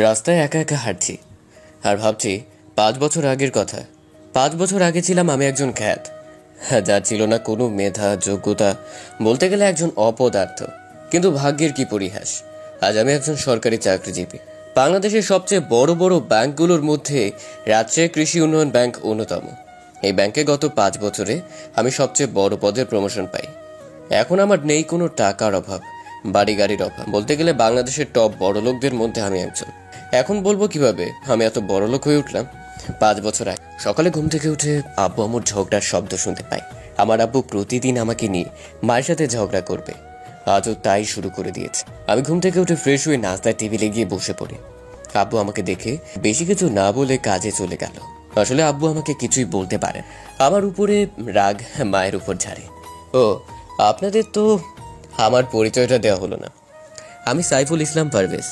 রাস্তায় একা একা হাঁটছি আর ভাবছি 5 বছর আগের কথা। 5 বছর আগে ছিলাম আমি একজন খ্যাত, যার ছিল না কোনো মেধা যোগ্যতা, বলতে গেলে একজন অপদার্থ। কিন্তু ভাগ্যের কি পরিহাস, আজ আমি একজন সরকারি চাকরিজীবী। বাংলাদেশের সবচেয়ে বড় বড় ব্যাংকগুলোর মধ্যে রাজশাহী কৃষি উন্নয়ন ব্যাংক অন্যতম। এই ব্যাংকে গত 5 বছরে আমি সবচেয়ে বড় পদের প্রমোশন পাই। এখন আমার নেই কোনো টাকার অভাব, বাড়ি গাড়ির অভাব, বলতে গেলে বাংলাদেশের টপ বড় লোকদের মধ্যে আমি একজন। এখন বলবো কিভাবে আমি এত বড় লোক হয়ে উঠলাম। 5 বছর আগে সকালে ঘুম থেকে উঠে আব্বু আম্মুর ঝগড়ার শব্দ শুনতে পাই। আমার আব্বু প্রতিদিন আমাকে নিয়ে মায়ের সাথে ঝগড়া করবে, আজও তাই শুরু করে দিয়েছে। আমি ঘুম থেকে উঠে ফ্রেশ হয়ে নাস্তার টেবিলে গিয়ে বসে পড়ি। আব্বু আমাকে দেখে বেশি কিছু না বলে কাজে চলে গেল। আসলে আব্বু আমাকে কিছুই বলতে পারে, আমার উপরে রাগ মায়ের উপর ঝাড়ে। ও, আপনাদের তো আমার পরিচয়টা দেওয়া হলো না। আমি সাইফুল ইসলাম পারভেজ,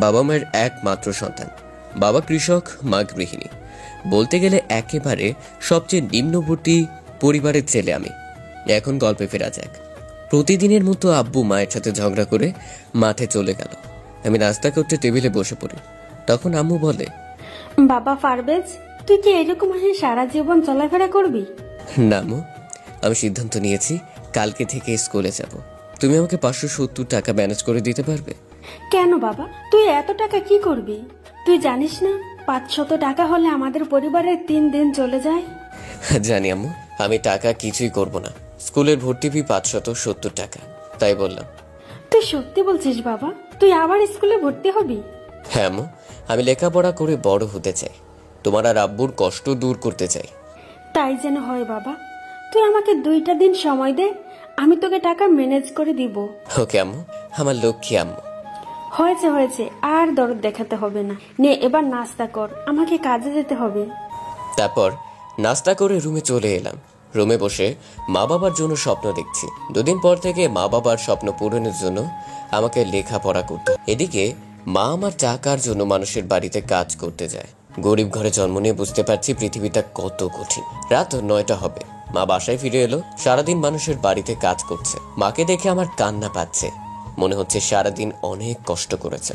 বাবা মায়ের একমাত্র সন্তান। বাবা কৃষক, মা গৃহিণী, বলতে গেলে একেবারে সবচেয়ে নিম্নবর্তী পরিবারের ছেলে আমি। এখন গল্পে ফেরা যাক। প্রতিদিনের মতো আব্বু মায়ের সাথে ঝগড়া করে মাঠে চলে গেল। আমি নাস্তা করতে টেবিলে বসে পড়ি। তখন আম্মু বলে, বাবা পারভেজ, তুই কি এরকম সারা জীবন চলাফেরা করবি? না আম্মু, আমি সিদ্ধান্ত নিয়েছি কালকে থেকে স্কুলে যাব। তুমি আমাকে 570 টাকা ম্যানেজ করে দিতে পারবে? কেন বাবা, তুই এত টাকা কি করবি? তুই জানিস না 500 টাকা হলে আমাদের পরিবারের 3 দিন চলে যায়। জানি আম্মু, আমি টাকা কিছুই করব না। স্কুলের ভর্তি ফি 570 টাকা, তাই বললাম। তুই সত্যি বলছিস বাবা? তুই আবার স্কুলে ভর্তি হবি? হ্যাঁ আম্মু, আমি লেখাপড়া করে বড় হতে চাই, তোমার আর আব্বুর কষ্ট দূর করতে চাই। তাই যেন হয় বাবা। তুই আমাকে 2টা দিন সময় দে, আমি তোকে টাকা ম্যানেজ করে দিব। ওকে আম্মু, আমার লক্ষ্মী আম্মু। হয়েছে হয়েছে, আর দরদ দেখাতে হবে না। নে এবার নাস্তা কর, আমাকে কাজে যেতে হবে। তারপর নাস্তা করে রুমে চলে এলাম। রুমে বসে মা বাবার জন্য স্বপ্ন দেখছি। 2 দিন পর থেকে মা বাবার স্বপ্ন পূরণের জন্য আমাকে লেখাপড়া করতে। এদিকে মা আমার টাকার জন্য মানুষের বাড়িতে কাজ করতে যায়। গরিব ঘরে জন্ম নিয়ে বুঝতে পারছি পৃথিবীটা কত কঠিন। রাত 9টা হবে, মা বাসায় ফিরে এলো। সারাদিন মানুষের বাড়িতে কাজ করছে। মাকে দেখে আমার কান্না পাচ্ছে, মনে হচ্ছে সারাদিন অনেক কষ্ট করেছে।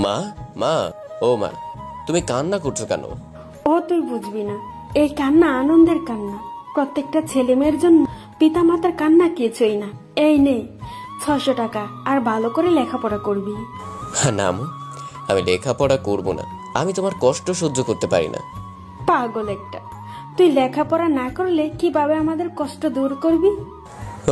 মা, মা, ও মা, তুমি কান্না করছো কেন? ও তুই বুঝবি না, এই কান্না আনন্দের কান্না। প্রত্যেকটা ছেলে মেয়ের জন্য পিতা মাতার কান্না কিছুই না। এই নে 600 টাকা, আর ভালো করে লেখাপড়া করবি। না আম্মু, আমি লেখাপড়া করব না। আমি তোমার কষ্ট সহ্য করতে পারি না। পাগল একটা, তুই লেখাপড়া না করলে কিভাবে আমাদের কষ্ট দূর করবি?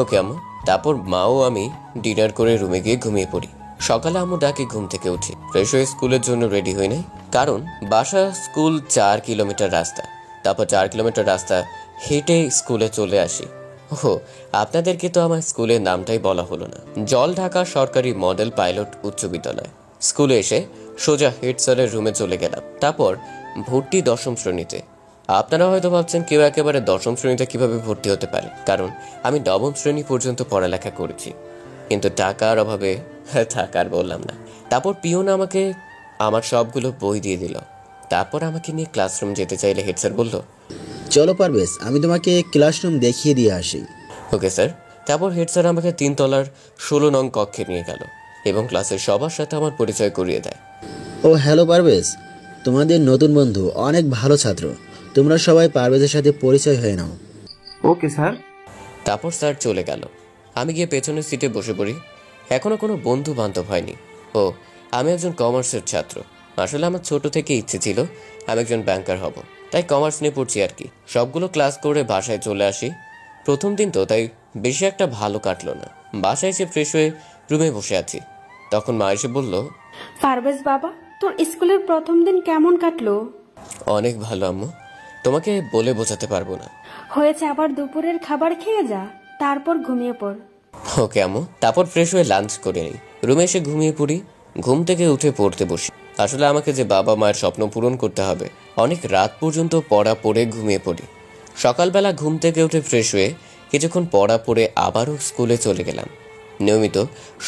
ওকে আম্মু। তারপর মাও আমি ডিনার করে রুমে গিয়ে ঘুমিয়ে পড়ি। সকালে আম্মু ডাকে, ঘুম থেকে উঠি। ফ্রেশ হয়ে স্কুলের জন্য রেডি হই নাই, কারণ বাসা স্কুল 4 কিলোমিটার রাস্তা। তারপর 4 কিলোমিটার রাস্তা হেঁটে স্কুলে চলে আসি। ও, আপনাদেরকে তো আমার স্কুলের নামটাই বলা হলো না। জলঢাকা সরকারি মডেল পাইলট উচ্চ বিদ্যালয়। স্কুলে এসে সোজা হেড স্যারের রুমে চলে গেলাম। তারপর ভর্তি 10ম শ্রেণীতে। আপনারা হয়তো ভাবছেন কেউ একেবারে 10ম শ্রেণীতে কিভাবে ভর্তি হতে পারে, কারণ আমি 9ম শ্রেণী পর্যন্ত পড়ালেখা করেছি। কিন্তু টাকার অভাবে টাকার বললাম না। তারপর পিয়ন আমাকে আমার সবগুলো বই দিয়ে দিল। তারপর আমাকে নিয়ে ক্লাসরুম যেতে চাইলে হেড স্যার বলল, চলো পারভেজ, আমি তোমাকে ক্লাসরুম দেখিয়ে দিয়ে আসি। Okay sir. তারপর হেড স্যার আমাকে 3 তলার 16 নং কক্ষে নিয়ে গেল এবং ক্লাসের সবার সাথে আমার পরিচয় করিয়ে দেয়। ও হ্যালো পারভেজ, তোমাদের নতুন বন্ধু, অনেক ভালো ছাত্র। তোমরা সবাই পারভেজের সাথে পরিচয় হয়ে নাও। Okay sir. তারপর স্যার চলে গেল। আমি গিয়ে পেছনের সিটে বসে পড়ি। এখনো কোনো বন্ধু বান্ধব হয়নি। ও, আমি একজন কমার্সের ছাত্র। আসলে আমার ছোট থেকে ইচ্ছে ছিল আমি একজন ব্যাংকার হব, তাই কমার্স নিয়ে পড়ছি আর কি। সবগুলো ক্লাস করে বাসায় চলে আসি। প্রথম দিন তো, তাই বেশি একটা ভালো কাটলো না। বাসায় এসে ফ্রেশ হয়ে রুমে বসে আছি, তখন মা এসে বলল, পারভেজ বাবা, তোর স্কুলের প্রথম দিন কেমন কাটলো? অনেক ভালো আম্মু, তোমাকে বলে বোঝাতে পারবো না। হয়েছে, আবার দুপুরের খাবার খেয়ে যা, তারপর ঘুমিয়ে পড়। ওকে আম্মু। তারপর ফ্রেশ হয়ে লাঞ্চ করে নিই, রুমে এসে ঘুমিয়ে পড়ি। ঘুম থেকে উঠে পড়তে বসি। আসলে আমাকে যে বাবা মায়ের স্বপ্ন পূরণ করতে হবে, অনেক রাত পর্যন্ত পড়া পড়ে ঘুমিয়ে পড়ি। সকালবেলা ঘুম থেকে উঠে ফ্রেশ হয়ে কিছুক্ষণ পড়া পড়ে আবারও স্কুলে চলে গেলাম। নিয়মিত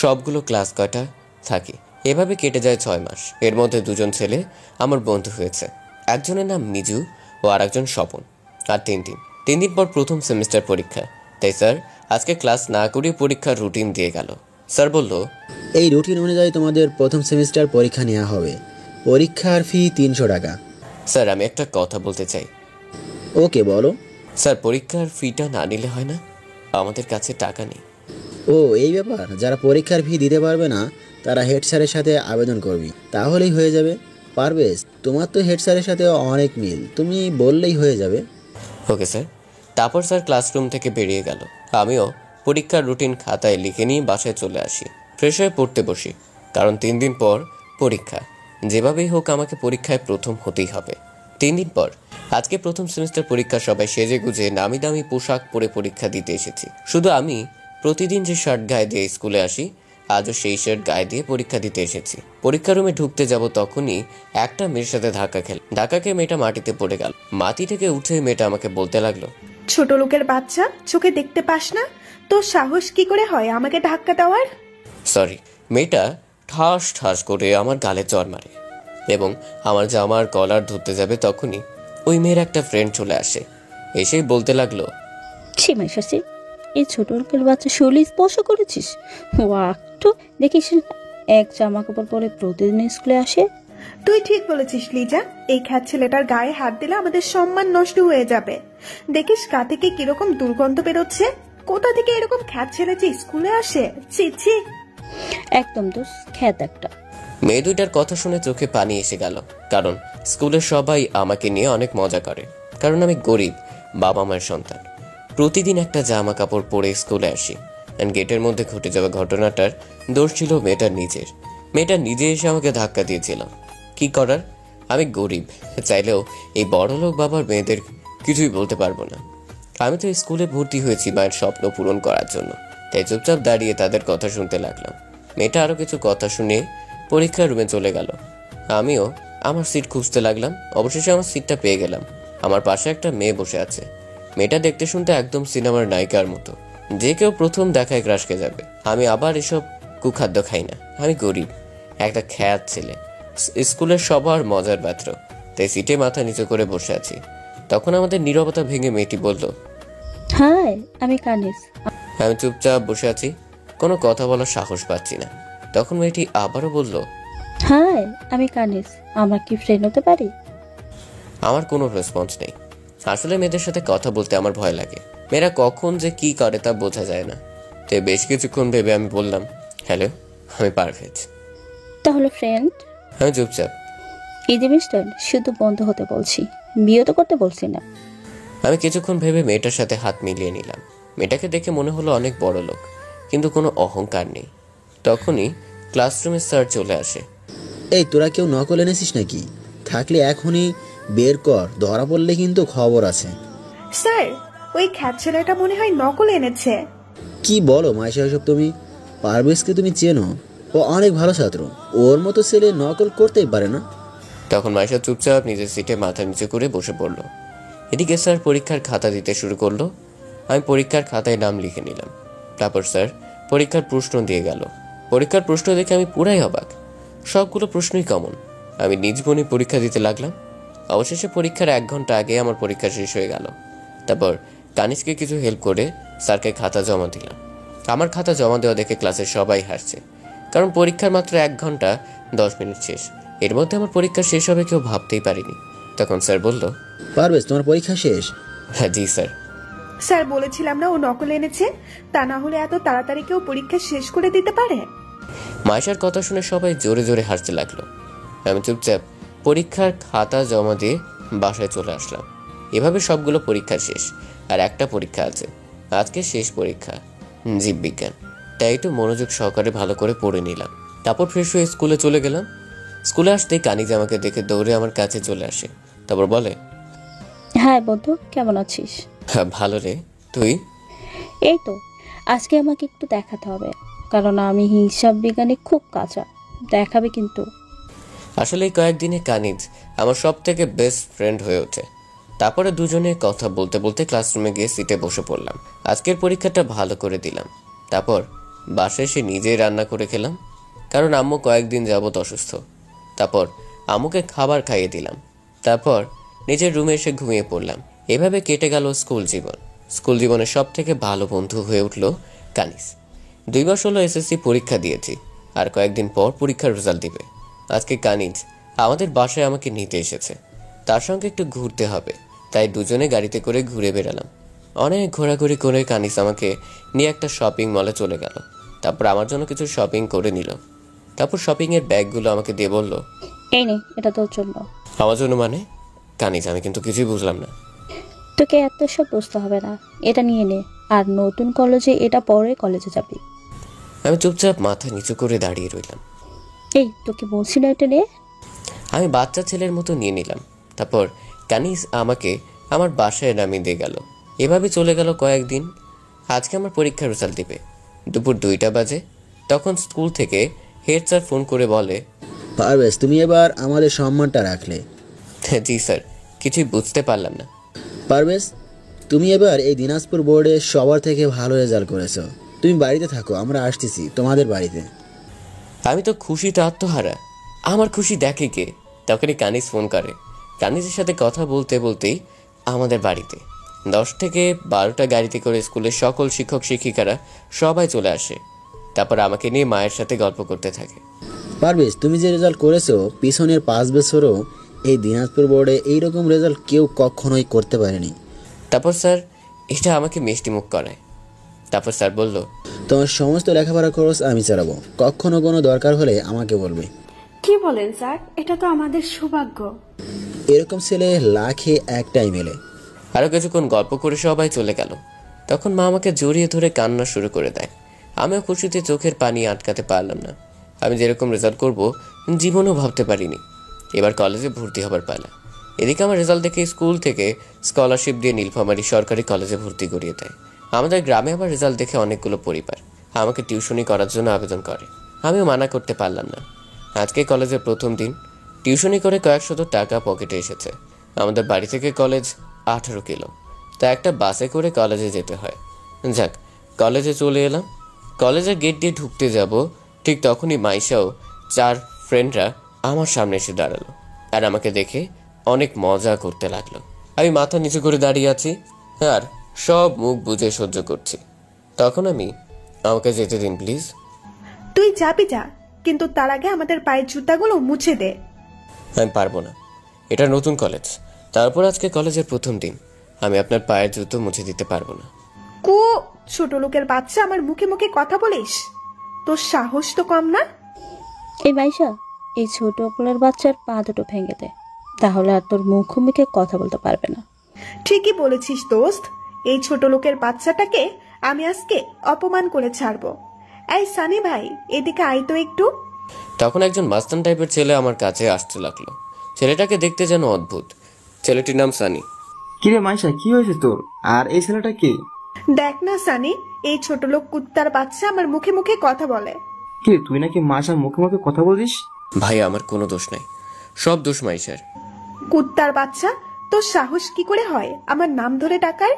সবগুলো ক্লাস কয়টা থাকি। এভাবে কেটে যায় 6 মাস। এর মধ্যে 2জন ছেলে আমার বন্ধু হয়েছে। একজনের নাম মিজু ও আর একজন স্বপন। আর 3 দিন পর প্রথম সেমিস্টার পরীক্ষা। তাই স্যার আজকে ক্লাস না করে পরীক্ষার রুটিন দিয়ে গেল। স্যার বলল, এই রুটিন অনুযায়ী তোমাদের প্রথম সেমিস্টার পরীক্ষা নেওয়া হবে। পরীক্ষার ফি 300 টাকা। স্যার আমি একটা কথা বলতে চাই। ওকে, বলো। স্যার পরীক্ষার ফিটা না নিলে হয় না? আমাদের কাছে টাকা নেই। ও, এই ব্যাপার। যারা পরীক্ষার ফি দিতে পারবে না তারা হেড স্যারের সাথে আবেদন করবি, তাহলেই হয়ে যাবে। পারবেশ, তোমার তো হেড স্যারের সাথে অনেক মিল, তুমি বললেই হয়ে যাবে। Okay sir. তারপর স্যার ক্লাসরুম থেকে বেরিয়ে গেল। আমিও পরীক্ষার রুটিন খাতায় লিখে নিয়ে বাসায় চলে আসি। ফ্রেশ হয়ে পড়তে বসি, কারণ 3 দিন পর পরীক্ষা। যেভাবেই হোক আমাকে পরীক্ষায় প্রথম হতেই হবে। 3 দিন পর আজকে প্রথম সেমিস্টার পরীক্ষা। সবাই সেজে গুজে নামি দামি পোশাক পরে পরীক্ষা দিতে এসেছি। শুধু আমি প্রতিদিন যে শার্ট গায়ে দিয়ে স্কুলে আসি, আজও সেই শার্ট গায়ে দিয়ে পরীক্ষা দিতে এসেছি। পরীক্ষা রুমে ঢুকতে যাব তখনই একটা মেয়ের সাথে ধাক্কা খেল। ধাক্কাকে মেয়েটা মাটিতে পড়ে গেল। মাটি থেকে উঠে মেয়েটা আমাকে বলতে লাগলো, ছোট লোকের বাচ্চা, চোখে দেখতে পাস না? তোর সাহস কি করে হয় আমাকে ধাক্কা দেওয়ার? সরি। মেয়েটা ঠাস ঠাস করে আমার গালে চড় মারে এবং আমার জামার কলার ধরতে যাবে তখনই ওই মেয়ের একটা ফ্রেন্ড চলে আসে। এসেই বলতে লাগলো, সীমা শাসি, এই ছোট লোকের বাচ্চা শরীর স্পর্শ করেছিস? ও একটু দেখিস না, এক জামা কাপড় পরে প্রতিদিন স্কুলে আসে। তুই ঠিক বলেছিস লিজা, এই খ্যাত ছেলেটার গায়ে হাত দিলে আমাদের সম্মান নষ্ট হয়ে যাবে। দেখিস গা থেকে কিরকম দুর্গন্ধ বেরোচ্ছে। কোথা থেকে এরকম খ্যাত ছেলে যে স্কুলে আসে? ছি ছি। একদম তো খ্যাত একটা। মেয়ে দুইটার কথা শুনে চোখে পানি এসে গেল, কারণ স্কুলের সবাই আমাকে নিয়ে অনেক মজা করে। কারণ আমি গরিব বাবা মায়ের সন্তান। প্রতিদিন একটা জামা কাপড় পরে স্কুলে আসি। গেটের মধ্যে ঘটে যাওয়া ঘটনাটার দোষ ছিল মেয়েটার নিজের। মেয়েটা নিজে এসে আমাকে ধাক্কা দিয়েছিল। কি করার, আমি গরিব, চাইলেও এই বড়লোক বাবার মেয়েদের কিছুই বলতে পারবো না। আমি তো স্কুলে ভর্তি হয়েছি মায়ের স্বপ্ন পূরণ করার জন্য, তাই চুপচাপ দাঁড়িয়ে তাদের কথা শুনতে লাগলাম। মেয়েটা আরো কিছু কথা শুনে পরীক্ষার রুমে চলে গেল। আমিও আমার সিট খুঁজতে লাগলাম। অবশেষে আমার সিটটা পেয়ে গেলাম। আমার পাশে একটা মেয়ে বসে আছে। মেয়েটা দেখতে শুনতে একদম সিনেমার নায়িকার মতো, যে কেউ প্রথম দেখায় ক্রাশ খেয়ে যাবে। আমি আবার এসব কুখাদ্য খাই না। আমি গরিব, একটা খ্যাত ছেলে, স্কুলের সবার মজার পাত্র, তাই সিটে মাথা নিচু করে বসে আছি। তখন আমাদের নীরবতা ভেঙে মেয়েটি বলল, হাই, আমি কানিস। আমি চুপচাপ বসে আছি, কোনো কথা বলার সাহস পাচ্ছি না। তখন মেয়েটি আবারও বলল, হাই, আমি কানিস, আমরা কি ফ্রেন্ড হতে পারি? আমার কোনো রেসপন্স নেই। আসলে মেয়েদের সাথে কথা বলতে আমার ভয় লাগে। মেয়েরা কখন যে কি করে তা বোঝা যায় না। তাই বেশ কিছুক্ষণ ভেবে আমি বললাম, হ্যালো, আমি পারভেজ। তাহলে ফ্রেন্ড? আমি চুপচাপ। এই যে মিস্টার, শুধু বন্ধু হতে বলছি, বিয়ে তো করতে বলছি না। আমি কিছুক্ষণ ভেবে মেয়েটার সাথে হাত মিলিয়ে নিলাম। মেয়েটাকে দেখে মনে হলো অনেক বড় লোক, কিন্তু কোনো অহংকার নেই। তখনই ক্লাসরুমে স্যার চলে আসে। এই, তোরা কেউ নকল এনেছিস নাকি? থাকলে এখনই বের কর, ধরা পড়লে কিন্তু খবর আছে। স্যার, ওই খ্যাত ছেলেটা মনে হয় নকল এনেছে। কি বলো মাইশা এসব? তুমি পারভেজকে তুমি চেনো? ও অনেক ভালো ছাত্র, ওর মতো ছেলে নকল করতেই পারে না। তখন মাইশা চুপচাপ নিজের সিটে মাথা নিচু করে বসে পড়ল। এদিকে স্যার পরীক্ষার খাতা দিতে শুরু করলো। আমি পরীক্ষার খাতায় নাম লিখে নিলাম। তারপর স্যার পরীক্ষার প্রশ্ন দিয়ে গেল। পরীক্ষার প্রশ্ন দেখে আমি পুরাই অবাক। সবগুলো প্রশ্নই কমন। আমি নিজ মনে পরীক্ষা দিতে লাগলাম। অবশেষে পরীক্ষার 1 ঘন্টা আগে আমার পরীক্ষা শেষ হয়ে গেল। তারপর কানিসকে কিছু হেল্প করে স্যারকে খাতা জমা দিলাম। আমার খাতা জমা দেওয়া দেখে ক্লাসের সবাই হাসছে, কারণ পরীক্ষার মাত্র 1 ঘন্টা 10 মিনিট শেষ। এর মধ্যে আমার পরীক্ষা শেষ হবে কেউ ভাবতেই পারিনি। তখন স্যার বলল, পারভেজ, তোমার পরীক্ষা শেষ? হ্যাঁ জি স্যার। স্যার বলেছিলাম না ও নকল এনেছে, তা না হলে এত তাড়াতাড়ি কেউ পরীক্ষা শেষ করে দিতে পারে? মাইশার কথা শুনে সবাই জোরে জোরে হাসতে লাগলো। আমি চুপচাপ পরীক্ষার খাতা জমা দিয়ে বাসায় চলে আসলাম। এভাবে সবগুলো পরীক্ষা শেষ, আর একটা পরীক্ষা আছে। আজকে শেষ পরীক্ষা, জীববিজ্ঞান। তাই একটু মনোযোগ সহকারে ভালো করে পড়ে নিলাম। তারপর ফ্রেশ হয়ে স্কুলে চলে গেলাম। স্কুলে আসতেই কানিজ আমাকে দেখে দৌড়ে আমার কাছে চলে আসে। তারপর বলে, হ্যাঁ বন্ধু, কেমন আছিস? হ্যাঁ ভালো রে, তুই? এই তো, আজকে আমাকে একটু দেখাতে হবে, কারণ আমি হিসাব বিজ্ঞানে খুব কাঁচা। দেখাবে কিন্তু। আসলে এই কয়েকদিনে কানিজ আমার সব থেকে বেস্ট ফ্রেন্ড হয়ে ওঠে। তারপরে দুজনে কথা বলতে বলতে ক্লাসরুমে গিয়ে সিটে বসে পড়লাম। আজকের পরীক্ষাটা ভালো করে দিলাম। তারপর বাসায় এসে নিজেই রান্না করে খেলাম, কারণ আম্মু কয়েকদিন যাবত অসুস্থ। তারপর আম্মুকে খাবার খাইয়ে দিলাম। তারপর নিজের রুমে এসে ঘুমিয়ে পড়লাম। এভাবে কেটে গেল স্কুল জীবন। স্কুল জীবনের সব থেকে ভালো বন্ধু হয়ে উঠল কানিজ। 2 মাস হলো এসএসসি পরীক্ষা দিয়েছি, আর কয়েকদিন পর পরীক্ষার রেজাল্ট দিবে। আজকে কানিজ আমাদের বাসায় আমাকে নিতে এসেছে, তার সঙ্গে একটু ঘুরতে হবে, তাই দুজনে গাড়িতে করে ঘুরে বেড়ালাম। অনেক ঘোরাঘুরি করে কানিজ আমাকে নিয়ে একটা শপিং মলে চলে গেল। তারপর আমার জন্য কিছু শপিং করে নিল। তারপর শপিংয়ের ব্যাগগুলো আমাকে দিয়ে বলল, এই নে, এটা তোর জন্য। আমার জন্য মানে? কানিজ, আমি কিন্তু কিছুই বুঝলাম না। তোকে এত সব বুঝতে হবে না, এটা নিয়ে নে। আর নতুন কলেজে এটা পরে কলেজে যাবি। আমি চুপচাপ মাথা নিচু করে দাঁড়িয়ে রইলাম। এই, তোকে বলছি না এটা নে। আমি বাচ্চা ছেলের মতো নিয়ে নিলাম। তারপর কানিজ আমাকে আমার বাসায় নামিয়ে দিয়ে গেল। এভাবে চলে গেল কয়েকদিন। আজকে আমার পরীক্ষার রেজাল্ট দিবে। দুপুর 2টা বাজে। তখন স্কুল থেকে হেড স্যার ফোন করে বলে, পারভেজ, তুমি এবার আমাদের সম্মানটা রাখলে। জি স্যার, কিছুই বুঝতে পারলাম না। পারভেজ, তুমি এবার এই দিনাজপুর বোর্ডে সবার থেকে ভালো রেজাল্ট করেছো। তুমি বাড়িতে থাকো, আমরা আসতেছি তোমাদের বাড়িতে। আমি তো খুশিতে আত্মহারা। আমার খুশি দেখে কে? তখনই কানিজ ফোন করে। কানিজের সাথে কথা বলতে বলতেই আমাদের বাড়িতে 10 থেকে 12টা গাড়িতে করে স্কুলের সকল শিক্ষক শিক্ষিকারা সবাই চলে আসে। তারপর আমাকে নিয়ে মায়ের সাথে গল্প করতে থাকে। পারভেজ, তুমি যে রেজাল্ট করেছো, পিছনের 5 বছরও এই দিনাজপুর বোর্ডে এইরকম রেজাল্ট কেউ কখনোই করতে পারেনি। তারপর স্যার এটা আমাকে মিষ্টি মুখ করায়। তারপর স্যার বলল, তোমার সমস্ত লেখাপড়া খরচ আমি চালাবো, কখনো কোনো দরকার হলে আমাকে বলবে। কি বলেন স্যার? এটা তো আমাদের সৌভাগ্য। এরকম ছেলে লাখে একটাই মেলে। আরও কিছুক্ষণ গল্প করে সবাই চলে গেল। তখন মা আমাকে জড়িয়ে ধরে কান্না শুরু করে দেয়। আমিও খুশিতে চোখের পানি আটকাতে পারলাম না। আমি যেরকম রেজাল্ট করব জীবনেও ভাবতে পারিনি। এবার কলেজে ভর্তি হবার পালা। এদিকে আমার রেজাল্ট দেখে স্কুল থেকে স্কলারশিপ দিয়ে নীলফামারী সরকারি কলেজে ভর্তি করিয়ে দেয়। আমাদের গ্রামে আবার রেজাল্ট দেখে অনেকগুলো পরিবার আমাকে টিউশনি করার জন্য আবেদন করে। আমিও মানা করতে পারলাম না। আজকে কলেজের প্রথম দিন। টিউশনি করে কয়েকশত টাকা পকেটে এসেছে। আমাদের বাড়ি থেকে কলেজ 18 কিলো, তা একটা বাসে করে কলেজে যেতে হয়। যাক, কলেজে চলে এলাম। কলেজের গেট দিয়ে ঢুকতে যাব, ঠিক তখনই মাইশাও 4 ফ্রেন্ডরা আমার সামনে এসে দাঁড়ালো আর আমাকে দেখে অনেক মজা করতে লাগলো। আমি মাথা নিচু করে দাঁড়িয়ে আছি আর সব মুখ বুজে সহ্য করছি। তখন আমাকে যেতে দিন প্লিজ। তুই যাবি যা, কিন্তু তার আগে আমাদের পায়ের জুতাগুলো মুছে দে। আমি পারবো না, এটা নতুন কলেজ, তারপর আজকে কলেজের প্রথম দিন। আমি আপনার পায়ের জুতো মুছে দিতে পারবো না। কো, ছোট লোকের বাচ্চা, আমার মুখে মুখে কথা বলিস? তোর সাহস তো কম না। এই মাইশা, এই ছোট পোলার বাচ্চার পা দুটো ভেঙে দে, তাহলে আর তোর মুখে কথা বলতে পারবে না। ঠিকই বলেছিস দোস্ত, এই ছোট লোকের বাচ্চাটাকে আমি আজকে অপমান করে ছাড়বো। এই সানি ভাই, এদিকে আয় তো একটু। তখন একজন মাস্তান টাইপের ছেলে আমার কাছে আসতে লাগলো। ছেলেটাকে দেখতে যেন অদ্ভুত। ছেলেটির নাম সানি। কিরে মাইশা, কি হয়েছে তোর? আর এই ছেলেটা কে? দেখ না সানি, এই ছোট লোক কুত্তার বাচ্চা আমার মুখে মুখে কথা বলে। কিরে, তুই নাকি মাইশার মুখে মুখে কথা বলিস? ভাই, আমার কোনো দোষ নাই, সব দোষ মাইশার। কুত্তার বাচ্চা, তোর সাহস কি করে হয় আমার নাম ধরে ডাকার?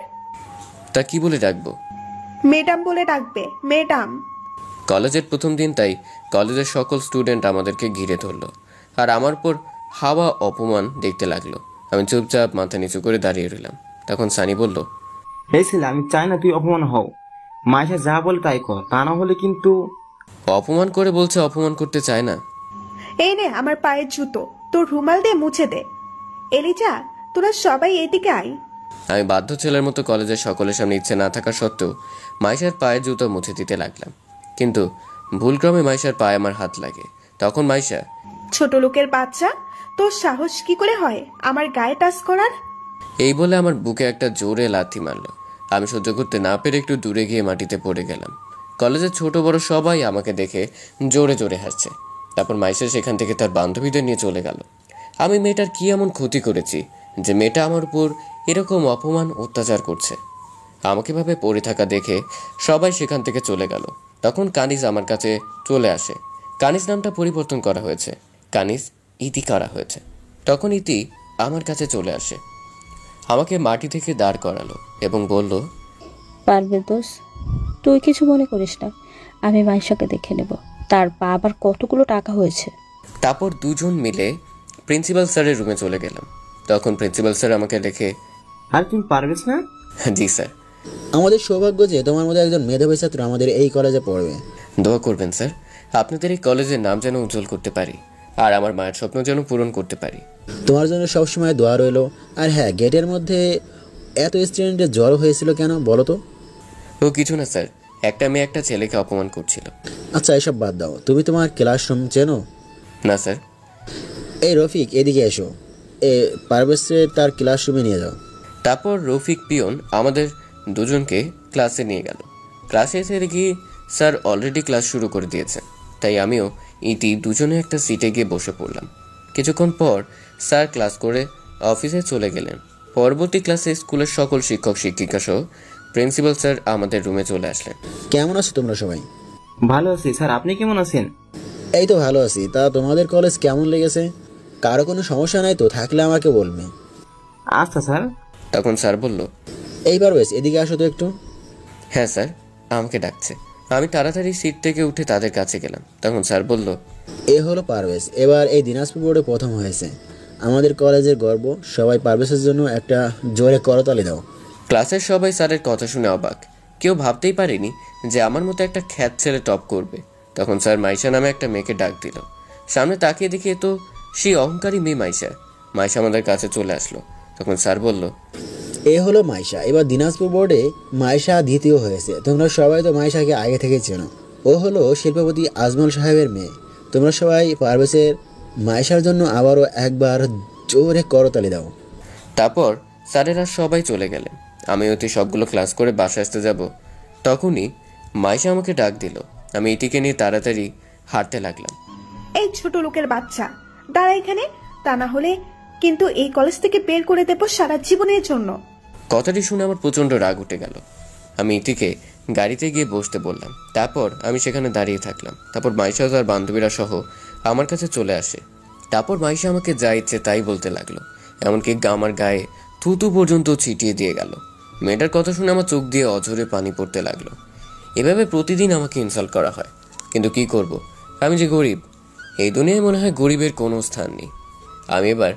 তা কি বলে ডাকবো? ম্যাডাম বলে ডাকবে, ম্যাডাম। কলেজের প্রথম দিন, তাই কলেজের সকল স্টুডেন্ট আমাদেরকে ঘিরে ধরলো আর আমার উপর হাওয়া অপমান দেখতে লাগলো। আমি চুপচাপ মাথা নিচু করে দাঁড়িয়ে রইলাম। তখন সানি বলল, এই ছেলে, আমি চাই না তুই অপমান হও। মাইশা যা বলে তাই কর, তা না হলে কিন্তু। অপমান করে বলছে অপমান করতে চায় না। এই নে আমার পায়ের জুতো, তোর রুমাল দিয়ে মুছে দে। এলিজা, তোরা সবাই এদিকে আয়। আমি বাধ্য ছেলের মতো কলেজের সকলের সামনে ইচ্ছে না থাকা সত্ত্বেও মাইশার পায়ের জুতো মুছে দিতে লাগলাম। কিন্তু ভুলক্রমে মাইশার পায়ে আমার হাত লাগে। তখন মাইশা, ছোট লোকের বাচ্চা, তোর সাহস কি করে হয় আমার গায়ে টাচ করার? এই বলে আমার বুকে একটা জোরে লাথি মারলো। আমি সহ্য করতে না পেরে একটু দূরে গিয়ে মাটিতে পড়ে গেলাম। কলেজের ছোট বড় সবাই আমাকে দেখে জোরে জোরে হাসছে। তারপর মাইশা সেখান থেকে তার বান্ধবীদের নিয়ে চলে গেল। আমি মেয়েটার কি এমন ক্ষতি করেছি যে মেয়েটা আমার উপর এরকম অপমান অত্যাচার করছে? আমাকে ভাবে পড়ে থাকা দেখে সবাই সেখান থেকে চলে গেল। তখন কানিজ আমার কাছে চলে আসে। কানিজ নামটা পরিবর্তন করা হয়েছে, কানিজ ইতি করা হয়েছে। তখন ইতি আমার কাছে চলে আসে, আমাকে মাটি থেকে দাঁড় করালো এবং বলল, পারবে দোষ, তুই কিছু মনে করিস না, আমি মাইশাকে দেখে নেব, তার পা আবার কতগুলো টাকা হয়েছে। তারপর দুজন মিলে প্রিন্সিপাল স্যারের রুমে চলে গেলাম। তখন প্রিন্সিপাল স্যার আমাকে দেখে, আর তুমি পারবেস না? জি স্যার, আমাদের সৌভাগ্য যে তোমার মধ্যে একজন মেধাবী ছাত্র আমাদের এই কলেজে পড়বে। দোয়া করবেন স্যার, আপনাদের এই কলেজের নাম যেন উজ্জ্বল করতে পারি আর আমার মায়ের স্বপ্ন যেন পূরণ করতে পারি। তোমার জন্য সবসময় দোয়া রইলো। আর হ্যাঁ, গেটের মধ্যে এত স্টুডেন্টের জ্বর হয়েছিল কেন বলো তো? ও কিছু না স্যার, একটা মেয়ে একটা ছেলেকে অপমান করছিল। আচ্ছা, এসব বাদ দাও। তুমি তোমার ক্লাসরুম চেনো? না স্যার। এই রফিক, এদিকে এসো। পারভেজকে তার ক্লাসরুমে নিয়ে যাও। তারপর রফিক পিয়ন আমাদের দুজনকে ক্লাসে নিয়ে গেল। ক্লাসে এসে দেখি স্যার অলরেডি ক্লাস শুরু করে দিয়েছে, তাই আমিও ইতি দুজনে একটা সিটে গিয়ে বসে পড়লাম। কিছুক্ষণ পর স্যার ক্লাস করে অফিসে চলে গেলেন। পরবর্তী ক্লাসে স্কুলের সকল শিক্ষক শিক্ষিকা সহ প্রিন্সিপাল স্যার আমাদের রুমে চলে আসলেন। কেমন আছো তোমরা সবাই? ভালো আছি স্যার, আপনি কেমন আছেন? এই তো ভালো আছি। তা তোমাদের কলেজ কেমন লেগেছে? কারো কোনো সমস্যা নাই তো? থাকলে আমাকে বলবে। আচ্ছা স্যার। তখন স্যার বলল, এই পারভেজ, এদিকে আসো তো একটু। হ্যাঁ স্যার, আমাকে ডাকছে। আমি তাড়াতাড়ি সিট থেকে উঠে তাদের কাছে গেলাম। তখন স্যার বলল, এ হলো পারভেজ, এবার এই দিনাজপুর বোর্ডে প্রথম হয়েছে। আমাদের কলেজের গর্ব। সবাই পারভেজের জন্য একটা জোরে করতালি দাও। ক্লাসের সবাই স্যারের কথা শুনে অবাক। কেউ ভাবতেই পারেনি যে আমার মতো একটা খ্যাত ছেলে টপ করবে। তখন স্যার মাইশা নামে একটা মেয়েকে ডাক দিল। সামনে তাকিয়ে দেখি তো সেই অহংকারী মেয়ে মাইশা। মাইশা আমাদের কাছে চলে আসলো। তখন স্যার বলল, এ হলো মাইশা। এবার দিনাজপুর বোর্ডে মাইশা দ্বিতীয় হয়েছে। তোমরা সবাই তো মাইশাকে আগে থেকে চেনো। ও হলো শিল্পপতি আজমল সাহেবের মেয়ে। তোমরা সবাই পারভেজের মাইশার জন্য আবারও একবার জোরে করতালি দাও। তারপর স্যারেরা সবাই চলে গেলেন। আমি অতি সবগুলো ক্লাস করে বাসায় আসতে যাব, তখনই মাইশা আমাকে ডাক দিল। আমি ইতিকে নিয়ে তাড়াতাড়ি হাঁটতে লাগলাম। এই ছোট লোকের বাচ্চা, দাঁড়া এখানে। তা না হলে কিন্তু এই কলেজ থেকে বের করে দেবো সারা জীবনের জন্য। কথাটি শুনে আমার প্রচণ্ড রাগ উঠে গেল। আমি ইতিকে গাড়িতে গিয়ে বসতে বললাম। তারপর আমি সেখানে দাঁড়িয়ে থাকলাম। তারপর মাইশা তার বান্ধবীরা সহ আমার কাছে চলে আসে। তারপর মাইশা আমাকে যা ইচ্ছে তাই বলতে লাগলো, এমনকি আমার গায়ে থুতু পর্যন্ত ছিটিয়ে দিয়ে গেল। মেয়েটার কথা শুনে আমার চোখ দিয়ে অঝরে পানি পড়তে লাগলো। এভাবে প্রতিদিন আমাকে ইনসাল্ট করা হয়, কিন্তু কি করব, আমি যে গরিব। এই দুনিয়ায় মনে হয় গরিবের কোনো স্থান নেই। আমি এবার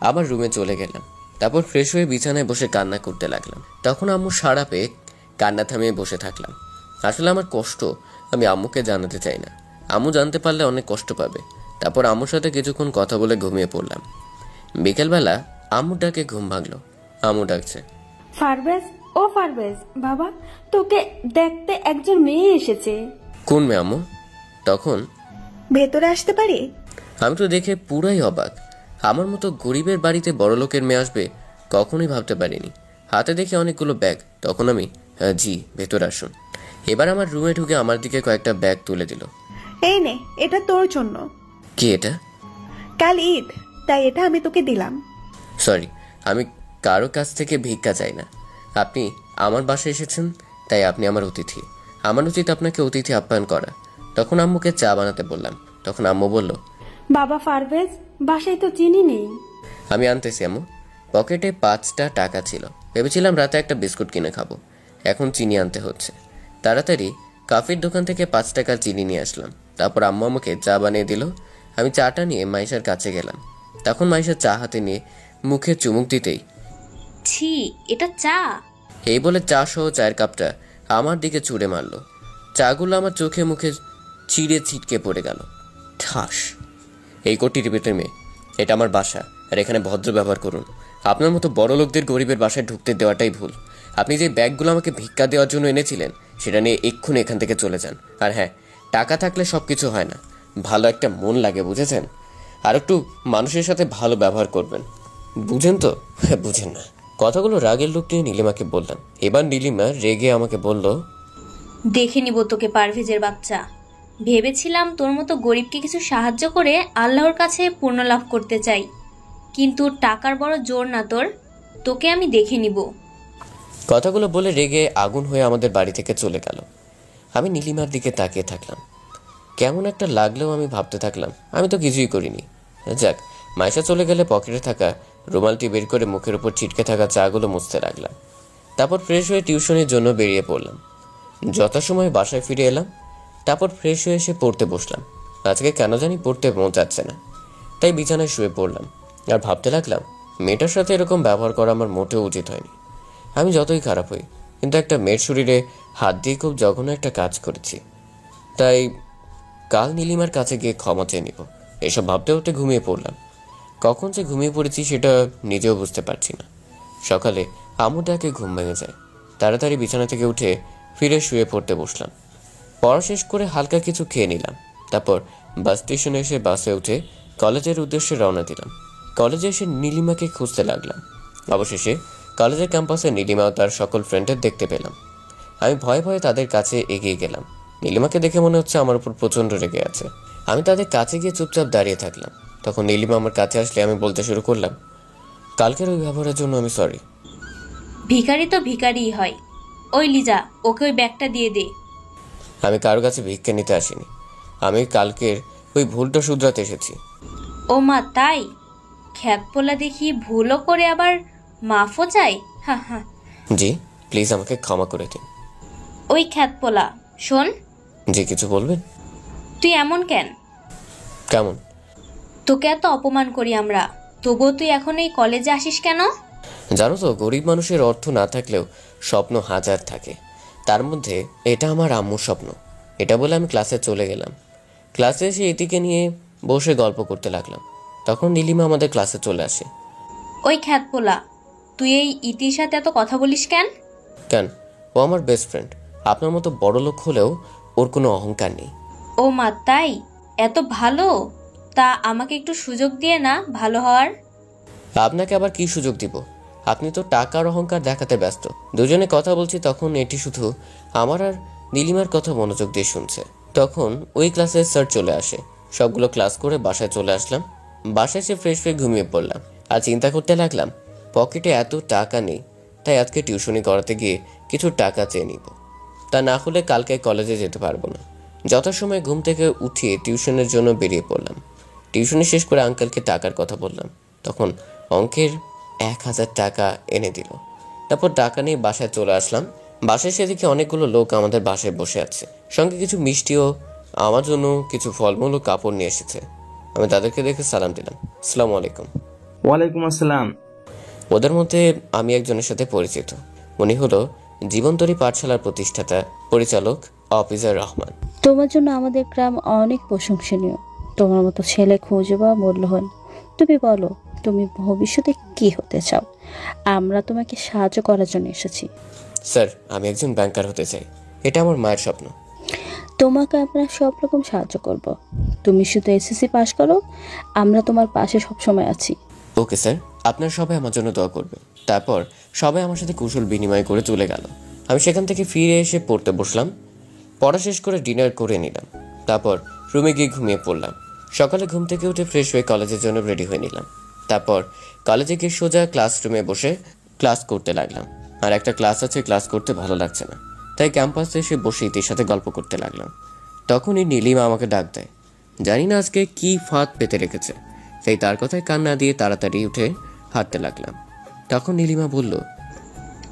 আবার রুমে চলে গেলাম। তারপর ফ্রেশ হয়ে বিছানায় বসে কান্না করতে লাগলাম। তখন আম্মু সাড়া পেয়ে কান্না থামিয়ে বসে থাকলাম। আসলে আমার কষ্ট আমি আম্মুকে জানাতে চাই না, আম্মু জানতে পারলে অনেক কষ্ট পাবে। তারপর আম্মুর সাথে কিছুক্ষণ কথা বলে ঘুমিয়ে পড়লাম। বিকেলবেলা আম্মুর ডাকে ঘুম ভাঙলো। আম্মু ডাকছে, পারভেজ, ও পারভেজ বাবা, তোকে দেখতে একজন মেয়ে এসেছে। কোন মেয়ে আম্মু? তখন ভেতরে আসতে পারি? আমি তো দেখে পুরাই অবাক। আমার মতো গরিবের বাড়িতে বড়লোকের মেয়ে আসবে কখনোই ভাবতে পারিনি। হাতে দেখে অনেকগুলো ব্যাগ। তখন আমি, জি ভেতরে আসুন। এবার আমার রুমে ঢুকে আমার দিকে কয়েকটা ব্যাগ তুলে দিল। এই নে, এটা তোর জন্য। কি এটা? কাল ঈদ, তাই এটা আমি তোকে দিলাম। সরি, আমি কারো কাছ থেকে ভিক্ষা চাই না। আপনি আমার বাসায় এসেছেন, তাই আপনি আমার অতিথি। আমার উচিত আপনাকে অতিথি আপ্যায়ন করা। তখন আম্মুকে চা বানাতে বললাম। তখন আম্মু বলল, বাবা পারভেজ, বাসায় তো চিনি নেই। আমি আনতেছি আম্মু। পকেটে 5টা টাকা ছিল। ভেবেছিলাম রাতে একটা বিস্কুট কিনে খাবো, এখন চিনি আনতে হচ্ছে। তাড়াতাড়ি কাফির দোকান থেকে 5 টাকার চিনি নিয়ে আসলাম। তারপর আম্মু আমাকে চা বানিয়ে দিল। আমি চাটা নিয়ে মাইশার কাছে গেলাম। তখন মাইশা চা হাতে নিয়ে মুখে চুমুক দিতেই, ছি, এটা চা? এই বলে চা সহ চায়ের কাপটা আমার দিকে ছুঁড়ে মারল। চাগুলো আমার চোখে মুখে ছিঁড়ে ছিটকে পড়ে গেল। ঠাস! এই কোটি রিপিটের মেয়ে, এটা আমার বাসা, আর এখানে ভদ্র ব্যবহার করুন। আপনার মতো বড় লোকদের গরিবের বাসায় ঢুকতে দেওয়াটাই ভুল। আপনি যে ব্যাগগুলো আমাকে ভিক্ষা দেওয়ার জন্য এনেছিলেন সেটা নিয়ে এক্ষুনি এখান থেকে চলে যান। আর হ্যাঁ, টাকা থাকলে সব কিছু হয় না, ভালো একটা মন লাগে, বুঝেছেন? আর একটু মানুষের সাথে ভালো ব্যবহার করবেন, বুঝেন তো? বুঝেন না। কথাগুলো রাগের লোক নিয়ে নীলিমাকে বললাম। এবার নীলিমা রেগে আমাকে বলল, দেখে নিব তোকে পারভেজের বাচ্চা। ভেবেছিলাম তোর মতো গরিবকে কিছু সাহায্য করে আল্লাহর কাছে পূর্ণ লাভ করতে চাই, কিন্তু টাকার বড় জোর না তোর, তোকে আমি দেখে নিব। কথাগুলো বলে রেগে আগুন হয়ে আমাদের বাড়ি থেকে চলে গেল। আমি নীলিমার দিকে তাকিয়ে থাকলাম। কেমন একটা লাগলেও আমি ভাবতে থাকলাম আমি তো কিছুই করিনি। যাক, মাইশা চলে গেলে পকেটে থাকা রুমালটি বের করে মুখের উপর ছিটকে থাকা চাগুলো মুছতে লাগলাম। তারপর ফ্রেশ হয়ে টিউশনের জন্য বেরিয়ে পড়লাম। যথাসময়ে বাসায় ফিরে এলাম। তারপর ফ্রেশ হয়ে এসে পড়তে বসলাম। আজকে কেন জানি পড়তে মন চাচ্ছে না, তাই বিছানায় শুয়ে পড়লাম আর ভাবতে লাগলাম মেয়েটার সাথে এরকম ব্যবহার করা আমার মোটেও উচিত হয়নি। আমি যতই খারাপ হই, কিন্তু একটা মেয়ের শরীরে হাত দিয়ে খুব জঘন্য একটা কাজ করেছি। তাই কাল নীলিমার কাছে গিয়ে ক্ষমা চেয়ে নিব, এসব ভাবতে ভাবতে ঘুমিয়ে পড়লাম। কখন যে ঘুমিয়ে পড়েছি সেটা নিজেও বুঝতে পারছি না। সকালে আম্মু ডাকে ঘুম ভেঙে যায়। তাড়াতাড়ি বিছানা থেকে উঠে ফিরে শুয়ে পড়তে বসলাম। পড়া শেষ করে হালকা কিছু খেয়ে নিলাম। তারপর বাস স্টেশনে এসে বাসে উঠে কলেজের উদ্দেশ্যে রওনা দিলাম। কলেজে এসে নীলিমাকে খুঁজতে লাগলাম। অবশেষে কলেজের ক্যাম্পাসে নীলিমা ও তার সকল ফ্রেন্ডের দেখতে পেলাম। আমি ভয়ে ভয়ে তাদের কাছে এগিয়ে গেলাম। নীলিমাকে দেখে মনে হচ্ছে আমার উপর প্রচণ্ড রেগে আছে। আমি তাদের কাছে গিয়ে চুপচাপ দাঁড়িয়ে থাকলাম। তখন নীলিমা আমার কাছে আসলে আমি বলতে শুরু করলাম, কালকের ওই ব্যবহারের জন্য আমি সরি। ভিখারি তো ভিখারিই হয়। ওই লিজা, ওকে ওই ব্যাগটা দিয়ে দে। আমি কারো কাছে ভিক্ষা নিতে আসিনি, আমি কালকের ওই ভুলটা শুধরাতে এসেছি। ও মা, তাই? খ্যাত পোলা দেখি ভুলও করে আবার মাফও চাই। হা হা। জি, প্লিজ আমাকে ক্ষমা করে দিন। ওই খ্যাত পোলা, শোন। জি, কিছু বলবেন? তুই এমন কেন? কেমন? তোকে এত অপমান করি আমরা, তবুও তুই এখন এই কলেজে আসিস কেন? জানো তো, গরিব মানুষের অর্থ না থাকলেও স্বপ্ন হাজার থাকে। তার মধ্যে এটা আমার আম্মুর স্বপ্ন। এটা বলে আমি ক্লাসে চলে গেলাম। ক্লাসে এসে এটিকে নিয়ে বসে গল্প করতে লাগলাম। তখন নীলিমা আমাদের ক্লাসে চলে আসে। ওই খ্যাত পোলা, তুই এই ইতির সাথে এত কথা বলিস কেন? কেন? ও আমার বেস্ট ফ্রেন্ড। আপনার মতো বড় লোক হলেও ওর কোনো অহংকার নেই। ও মা, তাই? এত ভালো? তা আমাকে একটু সুযোগ দিয়ে না ভালো হওয়ার। আপনাকে আবার কি সুযোগ দিব? আপনি তো টাকার অহংকার দেখাতে ব্যস্ত। দুজনে কথা বলছি, তখন এটি শুধু আমার আর নীলিমার কথা মনোযোগ দিয়ে শুনছে। তখন ওই ক্লাসের স্যার চলে আসে। সবগুলো ক্লাস করে বাসায় চলে আসলাম। বাসায় এসে ফ্রেশ হয়ে ঘুমিয়ে পড়লাম। আর চিন্তা করতে লাগলাম, পকেটে এত টাকা নেই, তাই আজকে টিউশনি করাতে গিয়ে কিছু টাকা চেয়ে নিব। তা না হলে কালকে কলেজে যেতে পারবো না। যথাসময়ে ঘুম থেকে উঠিয়ে টিউশনের জন্য বেরিয়ে পড়লাম। টিউশনি শেষ করে আঙ্কেলকে টাকার কথা বললাম। তখন অঙ্কের 1000 টাকা এনে দিল। তারপর টাকা নিয়ে বাসায় চলে আসলাম। বাসায় এসে দেখি অনেকগুলো লোক আমাদের বাসায় বসে আছে, সঙ্গে কিছু মিষ্টিও, আমার জন্য কিছু ফলমূল ও কাপড় নিয়ে এসেছে। আমি তাদেরকে দেখে সালাম দিলাম, আসসালামু আলাইকুম। ওয়ালাইকুম আসসালাম। ওদের মধ্যে আমি একজনের সাথে পরিচিত। উনি হলো জীবন্তরী পাঠশালার প্রতিষ্ঠাতা পরিচালক অফিসার রহমান। তোমার জন্য আমাদের গ্রাম অনেক প্রশংসনীয়। তোমার মতো ছেলে খুঁজে পাওয়া মূল্যবান। তুমি বলো, তুমি ভবিষ্যতে কি হতে চাও? আমরা তোমাকে সাহায্য করার জন্য এসেছি। স্যার, আমি একজন ব্যাংকার হতে চাই। এটা আমার মায়ের স্বপ্ন। তোমাকে আমরা সব রকম সাহায্য করব। তুমি শুধু এসএসসি পাস করো, আমরা তোমার পাশে সবসময় আছি। ওকে স্যার, আপনার সবাই আমার জন্য দোয়া করবে। তারপর সবাই আমার সাথে কুশল বিনিময় করে চলে গেল। আমি সেখান থেকে ফিরে এসে পড়তে বসলাম। পড়া শেষ করে ডিনার করে নিলাম। তারপর রুমে গিয়ে ঘুমিয়ে পড়লাম। সকালে ঘুম থেকে উঠে ফ্রেশ হয়ে কলেজের জন্য রেডি হয়ে নিলাম। তারপর কলেজে গিয়ে সোজা ক্লাসরুমে বসে ক্লাস করতে লাগলাম। আর একটা ক্লাস আছে, ক্লাস করতে ভালো লাগছে না, তাই ক্যাম্পাসে এসে বসে ইতির সাথে গল্প করতে লাগলাম। তখনই নীলিমা আমাকে ডাক দেয়। জানি না আজকে কি ফাঁদ পেতে রেখেছে, তাই তার কথায় কান না দিয়ে তাড়াতাড়ি উঠে হাঁটতে লাগলাম। তখন নীলিমা বলল,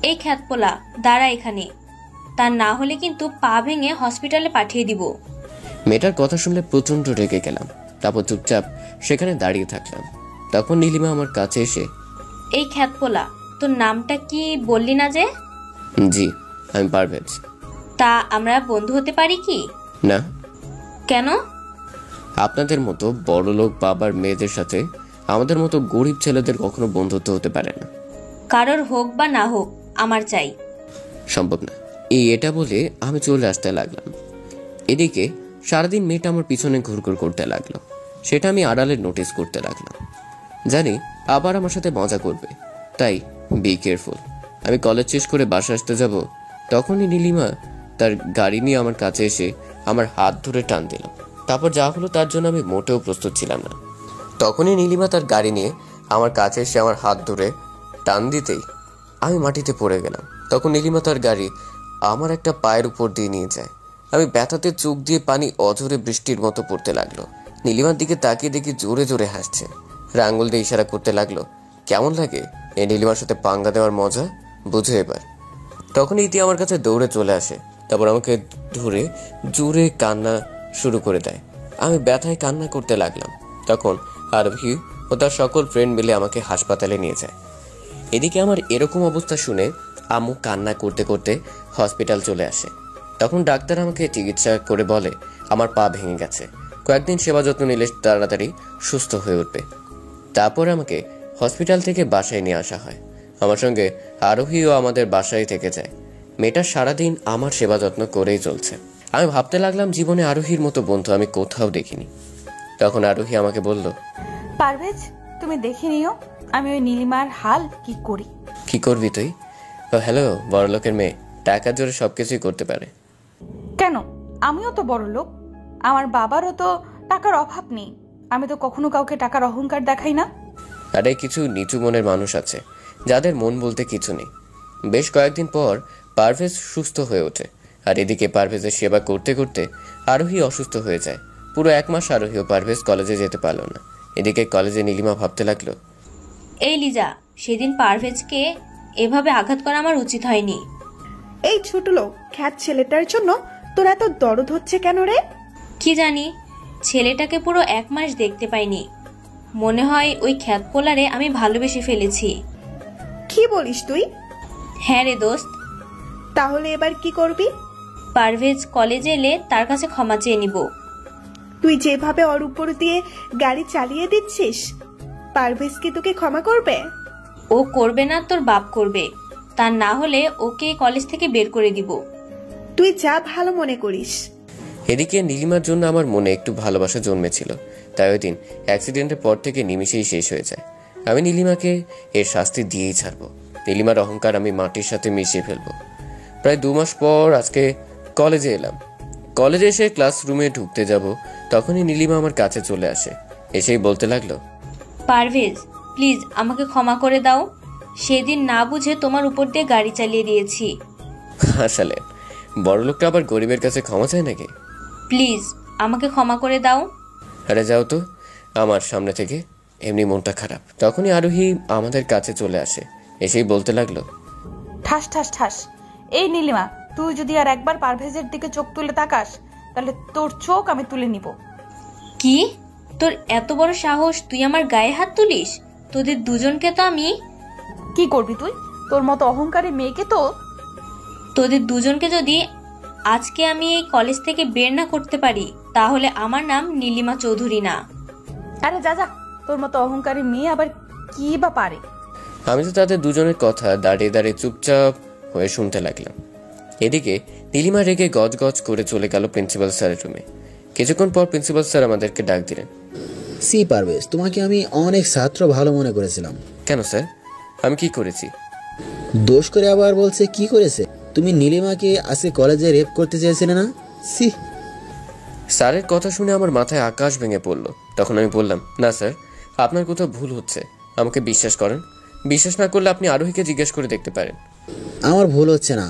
এই খ্যাত পোলা, দাঁড়া এখানে, তা না হলে কিন্তু পা ভেঙে হসপিটালে পাঠিয়ে দিব। মেয়েটার কথা শুনলে প্রচণ্ড রেগে গেলাম। তারপর চুপচাপ সেখানে দাঁড়িয়ে থাকলাম। তখন নীলিমা আমার কাছে এসে, এই খ্যাত পোলা, তোর নামটা কি বললি না যে? জি, আমি পারভেজ। তা আমরা বন্ধু হতে পারি কি? না। কেন? আপনাদের মতো বড় লোক বাবার মেয়েদের সাথে আমাদের মতো গরিব ছেলেদের কখনো বন্ধুত্ব হতে পারে না। কারোর হোক বা না হোক, আমার চাই। সম্ভব না। এটা বলে আমি চলে আসতে লাগলাম। এদিকে সারাদিন মেয়েটা আমার পিছনে ঘুরঘুর করতে লাগলো। সেটা আমি আড়ালে নোটিস করতে লাগলাম। জানি আবার আমার সাথে মজা করবে, তাই বি কেয়ারফুল। আমি কলেজ শেষ করে বাসা আসতে যাব, তখনই নীলিমা তার গাড়ি নিয়ে আমার কাছে এসে আমার হাত ধরে টান দিল। তারপর যা হলো তার জন্য আমি মোটেও প্রস্তুত ছিলাম না। তখনই নীলিমা তার গাড়ি নিয়ে আমার কাছে এসে আমার হাত ধরে টান দিতেই আমি মাটিতে পড়ে গেলাম। তখন নীলিমা তার গাড়ি আমার একটা পায়ের উপর দিয়ে নিয়ে যায়। আমি ব্যথাতে চোখ দিয়ে পানি অঝরে বৃষ্টির মতো পড়তে লাগলো। নীলিমার দিকে তাকিয়ে দেখি জোরে জোরে হাসছে, আঙুল দিয়ে ইশারা করতে লাগলো। কেমন লাগে এই নীলিমার সাথে পাঙ্গা দেওয়ার মজা, বুঝো এবার। তখন ইতি আমার কাছে দৌড়ে চলে আসে। তারপর আমাকে ধরে জোরে কান্না শুরু করে দেয়। আমি ব্যথায় কান্না করতে লাগলাম। তখন আরভি ও তার সকল ফ্রেন্ড মিলে আমাকে হাসপাতালে নিয়ে যায়। এদিকে আমার এরকম অবস্থা শুনে আম্মু কান্না করতে করতে হসপিটাল চলে আসে। তখন ডাক্তার আমাকে চিকিৎসা করে বলে আমার পা ভেঙে গেছে, কয়েকদিন সেবা যত্ন নিলে তাড়াতাড়ি সুস্থ হয়ে উঠবে। তারপর আমাকে হসপিটাল থেকে বাসায় নিয়ে আসা হয়। আমার সঙ্গে আরোহীও আমাদের বাসায় থেকে যায়। মেয়েটা সারাদিন আমার সেবা যত্ন করেই চলছে। আমি ভাবতে লাগলাম জীবনে আরোহীর মতো বন্ধু আমি কোথাও দেখিনি। তখন আরোহী আমাকে বলল, পারভেজ, তুমি দেখে নিও আমি ওই নীলিমার হাল কি করি। কি করবি তুই? ও হ্যালো, বড়লোকের মেয়ে, টাকার জোরে সবকিছুই করতে পারে। কেন? আমিও তো বড় লোক, আমার বাবারও তো টাকার অভাব নেই। আমি তো কখনো কাউকে টাকার অহংকার দেখাই না। আরে কিছু নিচু মনের মানুষ আছে যাদের মন বলতে কিছু নেই। বেশ কয়েকদিন পর পারভেজ সুস্থ হয়ে ওঠে, আর এদিকে পারভেজের সেবা করতে করতে আরোহী অসুস্থ হয়ে যায়। পুরো 1 মাস আরোহী ও পারভেজ কলেজে যেতে পারল না। এদিকে কলেজে নীলিমা ভাবতে লাগলো, এই লিজা, সেদিন পারভেজকে এভাবে আঘাত করা আমার উচিত হয়নি। এই ছোট লোক খ্যাত ছেলেটার জন্য তোর এত দরদ হচ্ছে কেন রে? কি জানি, ছেলেটাকে পুরো 1 মাস দেখতে পাইনি। মনে হয় ওই খ্যাত পোলারে আমি ভালোবেসে ফেলেছি। কি বলিস তুই? হ্যাঁ রে দোস্ত। তাহলে এবার কি করবি? পারভেজ কলেজে এলে তার কাছে ক্ষমা চেয়ে নিব। তুই যেভাবে ওর উপর দিয়ে গাড়ি চালিয়ে দিচ্ছিস, পারভেজ কি তোকে ক্ষমা করবে? ও করবে না, তোর বাপ করবে। তা না হলে ওকে কলেজ থেকে বের করে দিব। তুই যা ভালো মনে করিস। এদিকে নীলিমার জন্য আমার মনে একটু ভালোবাসা জন্মেছিল। তাই ওই দিন অ্যাক্সিডেন্টের পর থেকে নিমিষেই শেষ হয়ে যায়। আমি নীলিমাকে এর শাস্তি দিয়েই ছাড়বো। নীলিমার অহংকার আমি মাটির সাথে মিশিয়ে ফেলবো। প্রায় 2 মাস পর আজকে কলেজে এলাম। কলেজে এসে ক্লাসরুমে ঢুকতে যাব, তখনই নীলিমা আমার কাছে চলে আসে। এসেই বলতে লাগলো, পারভেজ প্লিজ আমাকে ক্ষমা করে দাও। সেদিন না বুঝে তোমার উপর দিয়ে গাড়ি চালিয়ে দিয়েছি। আসলে বড়লোকটা আবার গরিবের কাছে ক্ষমা চায় নাকি? প্লিজ আমাকে ক্ষমা করে দাও। আরে যাও তো আমার সামনে থেকে, এমনি মনটা খারাপ। তখনই আরোহী আমাদের কাছে চলে আসে। এসেই বলতে লাগলো, ঠাস ঠাস ঠাস। এই নীলিমা, তুই যদি আর একবার পারভেজের দিকে চোখ তুলে তাকাস, তাহলে তোর চোখ আমি তুলে নিব। কি? তোর এত বড় সাহস, তুই আমার গায়ে হাত তুলিস? তোদের দুজনকে তো আমি... কি করবি তুই? তোর মতো অহংকারী মেয়েকে তো... তোদের দুজনকে যদি আজকে আমি এই কলেজ থেকে বের না করতে পারি, তাহলে আমার নাম নীলিমা চৌধুরী না। আরে যা যা, তোর মতো অহংকারী মেয়ে আবার কি বা পারে? আমি তো তাদের দুজনের কথা দাঁড়িয়ে দাঁড়িয়ে চুপচাপ হয়ে শুনতে লাগলাম। এদিকে নীলিমা রেগে গজগজ করে চলে গেল প্রিন্সিপাল স্যারের রুমে। কিছুক্ষণ পর প্রিন্সিপাল স্যার আমাদেরকে ডাক দিলেন। সি পারভেজ, তোমাকে আমি অনেক ছাত্র ভালো মনে করেছিলাম। কেন স্যার, আমি কি করেছি? দোষ করে আবার বলছে কি করেছে? তুমি নীলিমাকে আজকে কলেজে রেপ করতে চেয়েছিলে না? সি। স্যারের কথা শুনে আমার মাথায় আকাশ ভেঙে পড়লো। তখন আমি বললাম, না স্যার, আপনার কোথাও ভুল হচ্ছে, আমাকে বিশ্বাস করেন। বিশ্বাস না করলে আপনি আরোহীকে জিজ্ঞেস করে দেখতে পারেন। আমার ভুল হচ্ছে না?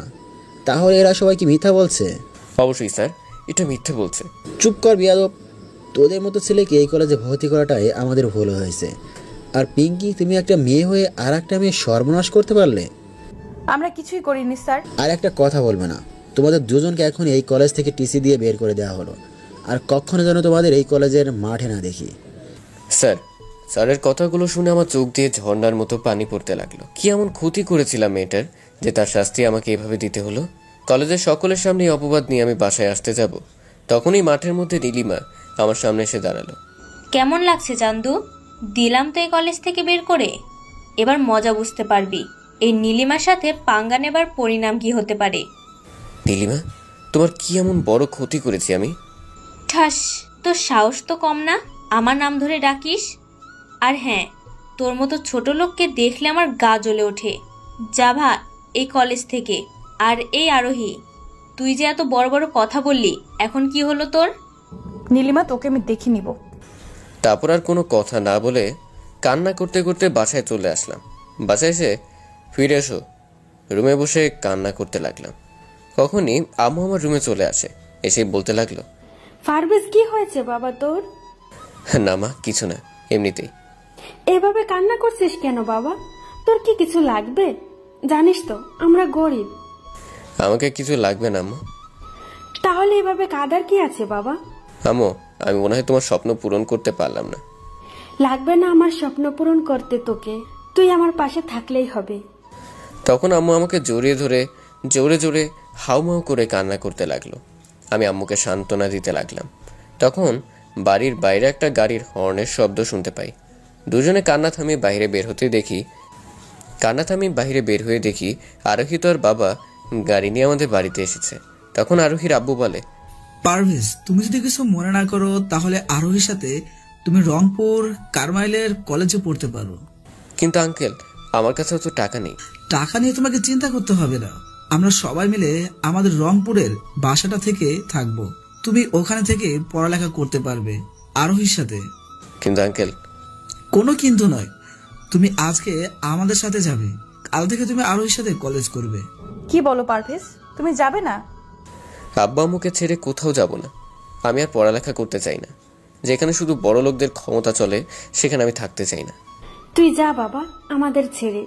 তাহলে এরা সবাই কি মিথ্যা বলছে? অবশ্যই স্যার, এটা মিথ্যে বলছে। চুপ কর বিয়াদব। তোদের মতো ছেলেকে এই কলেজে ভর্তি করাটাই আমাদের ভুল হয়েছে। আর পিঙ্কি, তুমি একটা মেয়ে হয়ে আর একটা মেয়ে সর্বনাশ করতে পারলে? আমরা কিছুই করিনি স্যার। আর একটা কথা বলবে না। তোমাদের দুজনকে এখন এই কলেজ থেকে টিসি দিয়ে বের করে দেওয়া হলো। আর কখনো যেন তোমাদের এই কলেজের মাঠে না দেখি। স্যার, স্যারের কথাগুলো শুনে আমার চোখ দিয়ে ঝর্ণার মতো পানি পড়তে লাগলো। কি এমন ক্ষতি করেছিলাম মেয়েটার যে তার শাস্তি আমাকে এভাবে দিতে হলো? কলেজের সকলের সামনে অপবাদ নিয়ে আমি বাসায় আসতে যাব, তখনই মাঠের মধ্যে নীলিমা আমার সামনে এসে দাঁড়ালো। কেমন লাগছে চান্দু? দিলাম তো এই কলেজ থেকে বের করে। এবার মজা বুঝতে পারবি এই নীলিমার সাথে পাঙ্গা নেবার পরিণাম কি হতে পারে। নীলিমা, তোমার কি এমন বড় ক্ষতি করেছি আমি? ঠাস, তোর সাহস তো কম না আমার নাম ধরে ডাকিস। আর হ্যাঁ, তোর মতো ছোট লোককে দেখলে আমার গা জ্বলে ওঠে। যাভা এই কলেজ থেকে। আর এই আরোহী, তুই যে এত বড় বড় কথা বললি, এখন কি হলো তোর? নীলিমা, তোকে আমি দেখে নিব। তারপর আর কোনো কথা না বলে কান্না করতে করতে বাসায় চলে আসলাম। বাসায় এসে ফিরে এসো রুমে বসে কান্না করতে লাগলাম। কখনই আম্মু আমার রুমে চলে আসে। এসে বলতে লাগলো, পারভেজ, কি হয়েছে বাবা তোর? না মা, কিছু না, এমনিতেই। এভাবে কান্না করছিস কেন বাবা? তোর কি কিছু লাগবে? জানিস তো আমরা গরিব। আমাকে কিছু লাগবে না আম্মু। তাহলে এভাবে কাঁদার কি আছে বাবা? আম্মু, আমি মনে হয় তোমার স্বপ্ন পূরণ করতে পারলাম না। লাগবে না আমার স্বপ্ন পূরণ করতে তোকে, তুই আমার পাশে থাকলেই হবে। তখন আম্মু আমাকে জড়িয়ে ধরে জোরে জোরে হাউমাউ করে কান্না করতে লাগলো। আমি আম্মুকে সান্ত্বনা দিতে লাগলাম। তখন বাড়ির বাইরে একটা গাড়ির হর্নের শব্দ শুনতে পাই। দুজনে কান্না থামিয়ে বাইরে বের হয়ে দেখি আরোহী তো আর বাবা গাড়ি নিয়ে আমাদের বাড়িতে এসেছে। তখন আরোহীর আব্বু বলে, পারভেজ, তুমি যদি কিছু মনে না করো তাহলে আরোহীর সাথে তুমি রংপুর কারমাইলের কলেজে পড়তে পারো। কিন্তু আঙ্কেল, আমার কাছেও তো টাকা নেই। টাকা নিয়ে তোমাকে চিন্তা করতে হবে না, আমরা সবাই মিলে আমাদের রংপুরের বাসাটা থেকে থাকবো। তুমি ওখানে থেকে পড়ালেখা করতে পারবে আরোহীর সাথে। কিন্তু আঙ্কেল, কোনো কিন্তু নয়, তুমি আজকে আমাদের সাথে যাবে, কাল থেকে তুমি আরোহীর সাথে কলেজ করবে। কি বলো পারভেজ, তুমি যাবে না? আব্বা আম্মুকে ছেড়ে কোথাও যাব না। আমি আর পড়ালেখা করতে চাই না। যেখানে শুধু বড় লোকদের ক্ষমতা চলে সেখানে আমি থাকতে চাই না। তুই যা বাবা আমাদের ছেড়ে।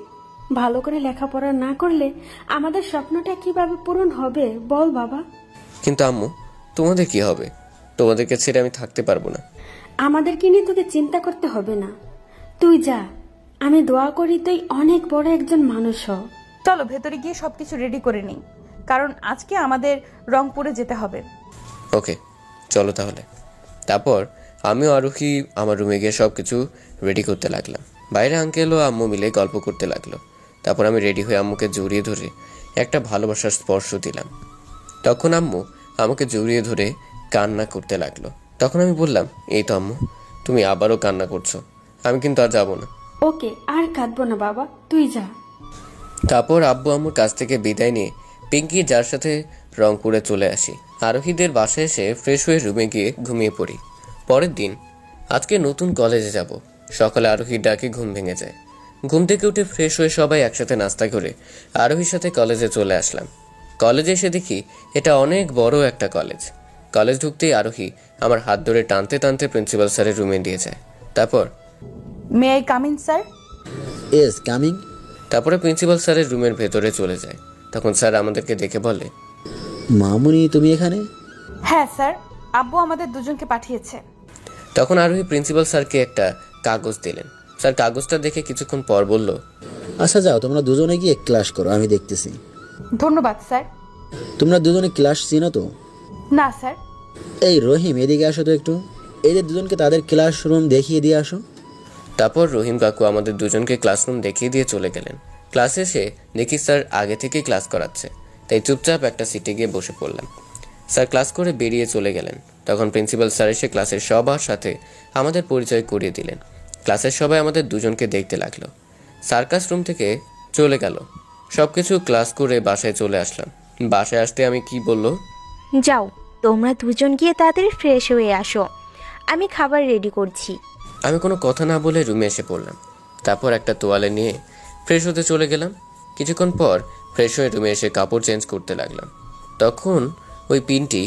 ভালো করে লেখাপড়া না করলে আমাদের স্বপ্নটা কিভাবে পূরণ হবে বল বাবা। কিন্তু আম্মু, তোমাদের কি হবে? তোমাদেরকে ছেড়ে আমি থাকতে পারবো না। আমাদেরকে নিয়ে তোকে চিন্তা করতে হবে না, তুই যা। আমি দোয়া করি তুই অনেক বড় একজন মানুষ হ। চলো ভেতরে গিয়ে সবকিছু রেডি করে নিই, কারণ আজকে আমাদের রংপুরে যেতে হবে। ওকে, চলো তাহলে। তারপর আমিও আরোহী আমার রুমে গিয়ে সবকিছু রেডি করতে লাগলাম। বাইরে আঙ্কেল ও আম্মু মিলে গল্প করতে লাগলো। তারপর আমি রেডি হয়ে আম্মুকে জড়িয়ে ধরে একটা ভালোবাসার স্পর্শ দিলাম। তখন আম্মু আমাকে জড়িয়ে ধরে কান্না করতে লাগলো। তখন আমি বললাম, এই তো আম্মু, তুমি আবারও কান্না করছো, আমি কিন্তু আর যাবো না। ওকে, আর কাঁদবো না বাবা, তুই যা। তারপর আব্বু আম্মুর কাছ থেকে বিদায় নিয়ে পিঙ্কি যার সাথে রংপুরে চলে আসি। আরোহীদের বাসায় এসে ফ্রেশ হয়ে রুমে গিয়ে ঘুমিয়ে পড়ি। পরের দিন, আজকে নতুন কলেজে যাব। সকালে আরোহীর ডাকে ঘুম ভেঙে যায়। ঘুম থেকে উঠে ফ্রেশ হয়ে সবাই একসাথে নাস্তা করে আরোহীর সাথে কলেজে চলে আসলাম। কলেজে এসে দেখি এটা অনেক বড় একটা কলেজ। কলেজ ঢুকতেই আরোহী আমার হাত ধরে টানতে টানতে প্রিন্সিপাল স্যারের রুমে দিয়ে যায়। তারপর, may I come in sir? Yes, coming. তারপরে প্রিন্সিপাল স্যারের রুমের ভেতরে চলে যায়। তখন স্যার আমাদেরকে দেখে বলে, মামুনি তুমি এখানে? হ্যাঁ স্যার, আব্বু আমাদের দুজনকে পাঠিয়েছে। তখন আরোহী প্রিন্সিপাল স্যারকে একটা কাগজ দিলেন। স্যার কাগজটা দেখে কিছুক্ষণ পর বলল, আচ্ছা যাও, তোমরা দুজনে গিয়ে ক্লাস করো, আমি দেখতেছি। ধন্যবাদ স্যার। তোমরা দুজনে ক্লাস চিনো তো? না স্যার। এই রহিম, এদিকে আসো তো একটু, এদের দুজনকে তাদের ক্লাসরুম দেখিয়ে দিয়ে আসো। তারপর রহিম কাকু আমাদের দুজনকে ক্লাসরুম দেখিয়ে দিয়ে চলে গেলেন। ক্লাসে এসে দেখি স্যার আগে থেকেই ক্লাস করাচ্ছে, তাই চুপচাপ একটা সিটে গিয়ে বসে পড়লাম। স্যার ক্লাস করে বেরিয়ে চলে গেলেন। তখন প্রিন্সিপাল স্যার এসে ক্লাসের সবার সাথে আমাদের পরিচয় করিয়ে দিলেন। ক্লাসের সবাই আমাদের দুজনকে দেখতে লাগলো। সার্কাস রুম থেকে চলে গেল। সবকিছু ক্লাস করে বাসায় চলে আসলাম। বাসায় আসতে আমি কি বললো, যাও তোমরা দুজন গিয়ে তাড়াতাড়ি ফ্রেশ হয়ে আসো, আমি খাবার রেডি করছি। আমি কোনো কথা না বলে রুমে এসে পড়লাম। তারপর একটা তোয়ালে নিয়ে ফ্রেশ হতে চলে গেলাম। কিছুক্ষণ পর ফ্রেশ হয়ে রুমে এসে কাপড় চেঞ্জ করতে লাগলাম। তখন ওই পিনটি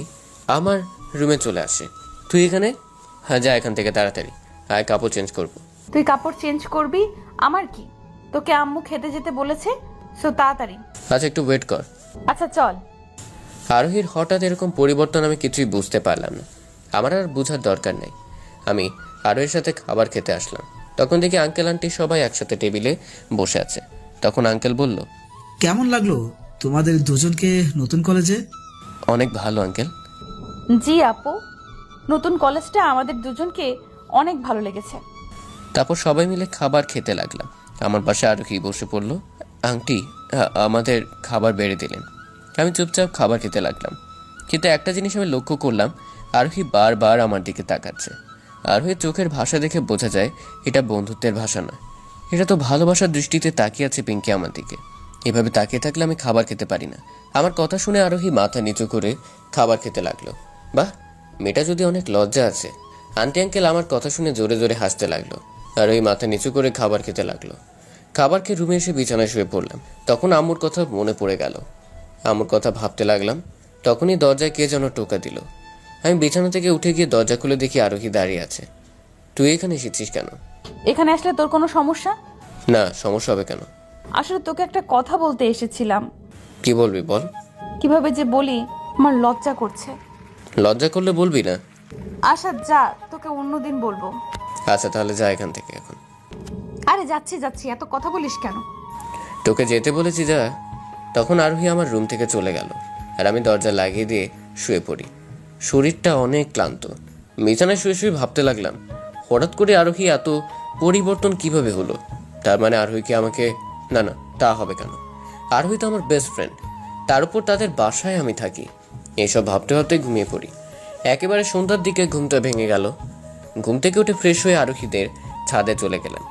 আমার রুমে চলে আসে। তুই এখানে? হ্যাঁ, যা এখান থেকে তাড়াতাড়ি, আয় কাপড় চেঞ্জ করবো। তুই কাপড় চেঞ্জ করবি, আমার কি? তোকে আম্মু খেতে যেতে বলেছে, সো তাড়াতাড়ি। আচ্ছা, একটু ওয়েট কর। আচ্ছা চল। আরোহীর হঠাৎ এরকম পরিবর্তন আমি কিছুই বুঝতে পারলাম না। আমার আর বোঝার দরকার নেই। আমি আরোহীর সাথে খাবার খেতে আসলাম। তখন দেখি আঙ্কেল আন্টি সবাই একসাথে টেবিলে বসে আছে। তখন আঙ্কেল বলল, কেমন লাগলো তোমাদের দুজনকে নতুন কলেজে? অনেক ভালো আঙ্কেল। জি আপু, নতুন কলেজটা আমাদের দুজনকে অনেক ভালো লেগেছে। তারপর সবাই মিলে খাবার খেতে লাগলাম। আমার পাশে আরোহী বসে পড়লো। আন্টি আমাদের খাবার বেড়ে দিলেন। আমি চুপচাপ খাবার খেতে লাগলাম। কিন্তু একটা জিনিস আমি লক্ষ্য করলাম, আরোহী বারবার আমার দিকে তাকাচ্ছে। আরোহীর চোখের ভাষা দেখে বোঝা যায় এটা বন্ধুত্বের ভাষা নয়, এটা তো ভালোবাসার দৃষ্টিতে তাকিয়ে আছে পিঙ্কি আমার দিকে। এভাবে তাকিয়ে থাকলে আমি খাবার খেতে পারি না। আমার কথা শুনে আরোহী মাথা নিচু করে খাবার খেতে লাগলো। বাহ, মেয়েটা যদি অনেক লজ্জা আছে। আন্টি আঙ্কেল আমার কথা শুনে জোরে জোরে হাসতে লাগলো। আরোহী মাথা নিচু করে খাবার খেতে লাগলো। খাবার খেয়ে রুমে এসে বিছানায় শুয়ে পড়লাম। তখন আম্মুর কথা মনে পড়ে গেল। আম্মুর কথা ভাবতে লাগলাম। তখনই দরজায় কে যেন টোকা দিল। আমি বিছানা থেকে উঠে গিয়ে দরজা খুলে দেখি আরোহী দাঁড়িয়ে আছে। তুই এখানে এসেছিস কেন? এখানে আসলে তোর কোনো সমস্যা? না, সমস্যা হবে কেন? আসলে তোকে একটা কথা বলতে এসেছিলাম। কি বলবি বল। কিভাবে যে বলি, আমার লজ্জা করছে। লজ্জা করলে বলবি না? আচ্ছা যা, তোকে অন্যদিন বলবো। আচ্ছা তাহলে যা এখান থেকে এখন। আরে যাচ্ছি যাচ্ছি, এত কথা বলিস কেন? তোকে যেতে বলেছি যা। তখন আরোহী আমার রুম থেকে চলে গেল আর আমি দরজা লাগিয়ে দিয়ে শুয়ে পড়ি। শরীরটা অনেক ক্লান্ত। বিছানায় শুয়ে শুয়ে ভাবতে লাগলাম, হঠাৎ করে আরোহী এত পরিবর্তন কিভাবে হলো? তার মানে আরোহী কি আমাকে... না না, তা হবে কেন? আরোহী তো আমার বেস্ট ফ্রেন্ড, তার উপর তাদের বাসায় আমি থাকি। এইসব ভাবতে ভাবতে ঘুমিয়ে পড়ি। একেবারে সন্ধ্যার দিকে ঘুমটা ভেঙে গেল। ঘুম থেকে উঠে ফ্রেশ হয়ে আরোহীদের ছাদে চলে গেলাম।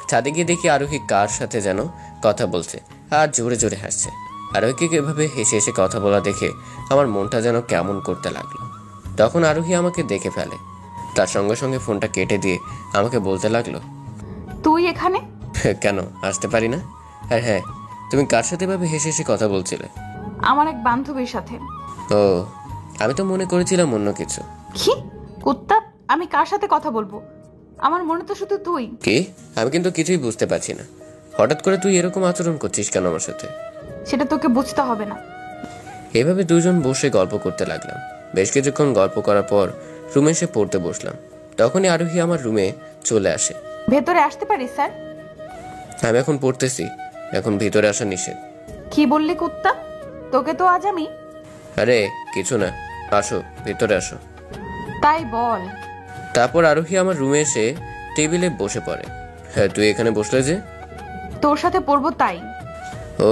ছাদে গিয়ে দেখি আরোহী কার সাথে যেন কথা বলছে আর জোরে জোরে হাসছে। আরোহীকে এভাবে হেসে হেসে কথা বলা দেখে আমার মনটা যেন কেমন করতে লাগলো। তখন আরোহী আমাকে দেখে ফেলে। তার সঙ্গে সঙ্গে ফোনটা কেটে দিয়ে আমাকে বলতে লাগলো, তুই এখানে? কেন, আসতে পারি না? আর হ্যাঁ, তুমি কার সাথে এভাবে হেসে হেসে কথা বলছিলে? আমার এক বান্ধবীর সাথে। ও, আমি তো মনে করেছিলাম অন্য কিছু। কি কুত্তা, আমি কার সাথে কথা বলবো? আমার মনে তো শুধু তুই। কি? আমি কিন্তু কিছুই বুঝতে পারছি না। হঠাৎ করে তুই এরকম আচরণ করছিস কেন আমার সাথে? সেটা তোকে বুঝতে হবে না। এভাবে দুজন বসে গল্প করতে লাগলাম। বেশ কিছুক্ষণ গল্প করার পর রুমে এসে পড়তে বসলাম। তখনই আরোহী আমার রুমে চলে আসে। ভেতরে আসতে পারি স্যার? আমি এখন পড়তেছি, এখন ভিতরে আসা নিষেধ। কি বললি কুত্তা? তোকে তো আজ আমি... আরে কিছু না, আসো ভিতরে আসো। তাই বল। তারপর আরোহী আমার রুমে এসে টেবিলে বসে পড়ে। হ্যাঁ, তুই এখানে বসলে যে? তোর সাথে পড়বো তাই। ও,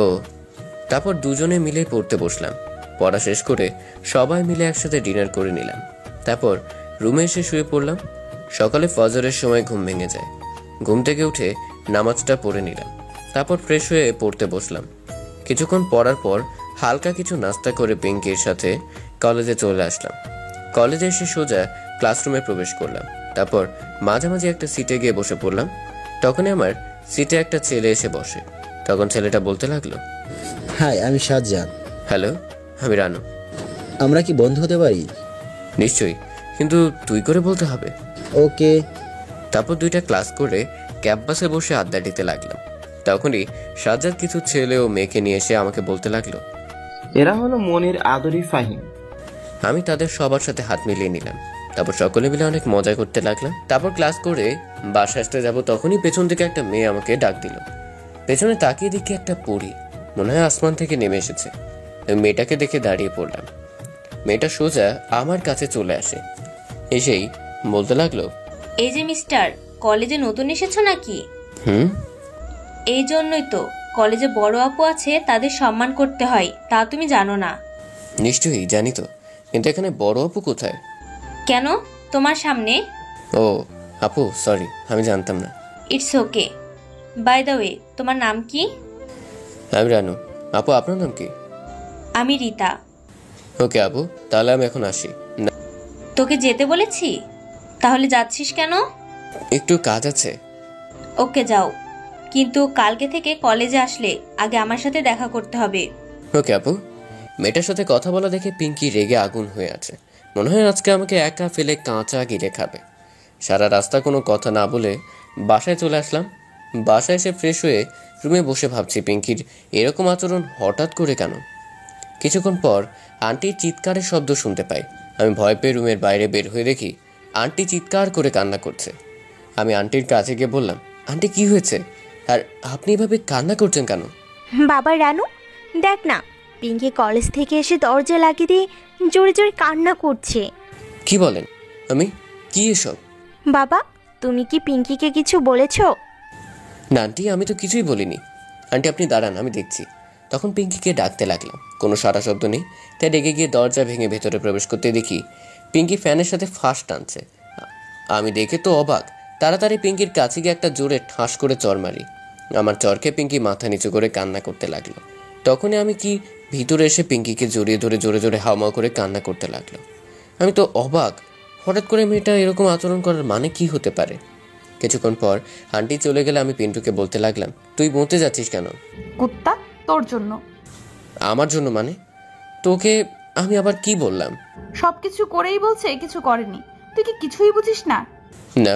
তারপর দুজনে মিলে পড়তে বসলাম। পড়া শেষ করে সবাই মিলে একসাথে ডিনার করে নিলাম। তারপর রুমে এসে শুয়ে পড়লাম। সকালে ফজরের সময় ঘুম ভেঙে যায়। ঘুম থেকে উঠে নামাজটা পড়ে নিলাম। তারপর ফ্রেশ হয়ে পড়তে বসলাম। কিছুক্ষণ পড়ার পর হালকা কিছু নাস্তা করে পিঙ্কির সাথে কলেজে চলে আসলাম। কলেজে এসে সোজা ক্লাসরুমে প্রবেশ করলাম। তারপর মাঝামাঝি একটা সিটে গিয়ে বসে পড়লাম। তখনই আমার সিটে একটা ছেলে এসে বসে। তখন ছেলেটা বলতে লাগলো, হাই, আমি সাজ্জাদ। হ্যালো, আমি রানু। আমরা কি বন্ধু হতে পারি? নিশ্চয়ই, কিন্তু তুই করে বলতে হবে। ওকে। তারপর দুইটা ক্লাস করে ক্যাম্পাসে বসে আড্ডা দিতে লাগলাম। তখনই সাজ্জাদ কিছু ছেলে ও মেয়েকে নিয়ে এসে আমাকে বলতে লাগলো, এরা হলো মনির, আদরি, ফাহিম। আমি তাদের সবার সাথে হাত মিলিয়ে নিলাম। তারপর সকলে মিলে অনেক মজা করতে লাগলাম। তারপর ক্লাস করে বাসা আসতে যাবো, তখনই পেছন থেকে একটা মেয়ে আমাকে ডাক দিল। পেছনে তাকিয়ে দেখি একটা পরী, মনে হয় আসমান থেকে নেমে এসেছে। মেয়েটাকে দেখে দাঁড়িয়ে পড়লাম। মেয়েটা সোজা আমার কাছে চলে আসে। এসেই বলতে লাগলো, এই যে মিস্টার, কলেজে নতুন এসেছো নাকি? হুম। এই জন্যই তো কলেজে বড় আপু আছে, তাদের সম্মান করতে হয়, তা তুমি জানো না? নিশ্চয়ই জানি তো, কিন্তু এখানে বড় আপু কোথায়? কেন, তোমার সামনে। ও আপু, সরি, আমি জানতাম না। It's okay. By the way, তোমার নাম কি? আমি রানু। আপু, আপনার নাম কি? আমি রীতা। ওকে আপু, তাহলে আমি এখন আসি। না, তোকে যেতে বলেছি, তাহলে যাচ্ছিস কেন? একটু কাজ আছে। ওকে যাও, কিন্তু কালকে থেকে কলেজে আসলে আগে আমার সাথে দেখা করতে হবে। ওকে আপু। মেয়েটার সাথে কথা বলা দেখে পিঙ্কি রেগে আগুন হয়ে আছে। মনে হয় আজকে আমাকে একা ফেলে কাঁচা গিলে খাবে। সারা রাস্তা কোনো কথা না বলে বাসায় চলে আসলাম। বাসায় এসে ফ্রেশ হয়ে রুমে বসে ভাবছি পিঙ্কির এরকম আচরণ হঠাৎ করে কেন। কিছুক্ষণ পর আন্টির চিৎকারের শব্দ শুনতে পাই। আমি ভয় পেয়ে রুমের বাইরে বের হয়ে দেখি আন্টি চিৎকার করে কান্না করছে। আমি আন্টির কাছে গিয়ে বললাম, আন্টি কি হয়েছে, আর আপনি এভাবে কান্না করছেন কেন? বাবা রানু, দেখ না, পিঙ্কি কলেজ থেকে এসে দরজা লাগিয়ে দিয়ে জোরে জোরে কান্না করছে। কি বলেন? আমি কি এসব? বাবা, তুমি কি পিঙ্কিকে কিছু বলেছো? না আন্টি, আমি তো কিছুই বলিনি। আন্টি আপনি দাঁড়ান, আমি দেখছি। তখন পিঙ্কিকে ডাকতে লাগলাম, কোনো সারা শব্দ নেই। তাই রেগে গিয়ে দরজা ভেঙে ভেতরে প্রবেশ করতে দেখি পিঙ্কি ফ্যানের সাথে ফাঁস টানছে। আমি দেখে তো অবাক। তাড়াতাড়ি পিঙ্কির কাছে গিয়ে একটা জোরে ঠাস করে চর মারি। আমার চরকে পিঙ্কি মাথা নিচু করে কান্না করতে লাগলো। তখনই আমি কি ভিতরে এসে পিঙ্কিকে জড়িয়ে ধরে জোরে জোরে হাওমাও করে কান্না করতে লাগলো। আমি তো অবাক, হঠাৎ করে মেয়েটা এরকম আচরণ করার মানে কি হতে পারে। কিছুক্ষণ পর আন্টি চলে গেলে আমি পিন্টুকে বলতে লাগলাম, তুই বলতে যাচ্ছিস কেন? কুত্তা, তোর জন্য। আমার জন্য মানে? তোকে আমি আবার কি বললাম? সবকিছু করেই বলছে কিছু করেনি। তুই কি কিছুই বুঝিস না? না,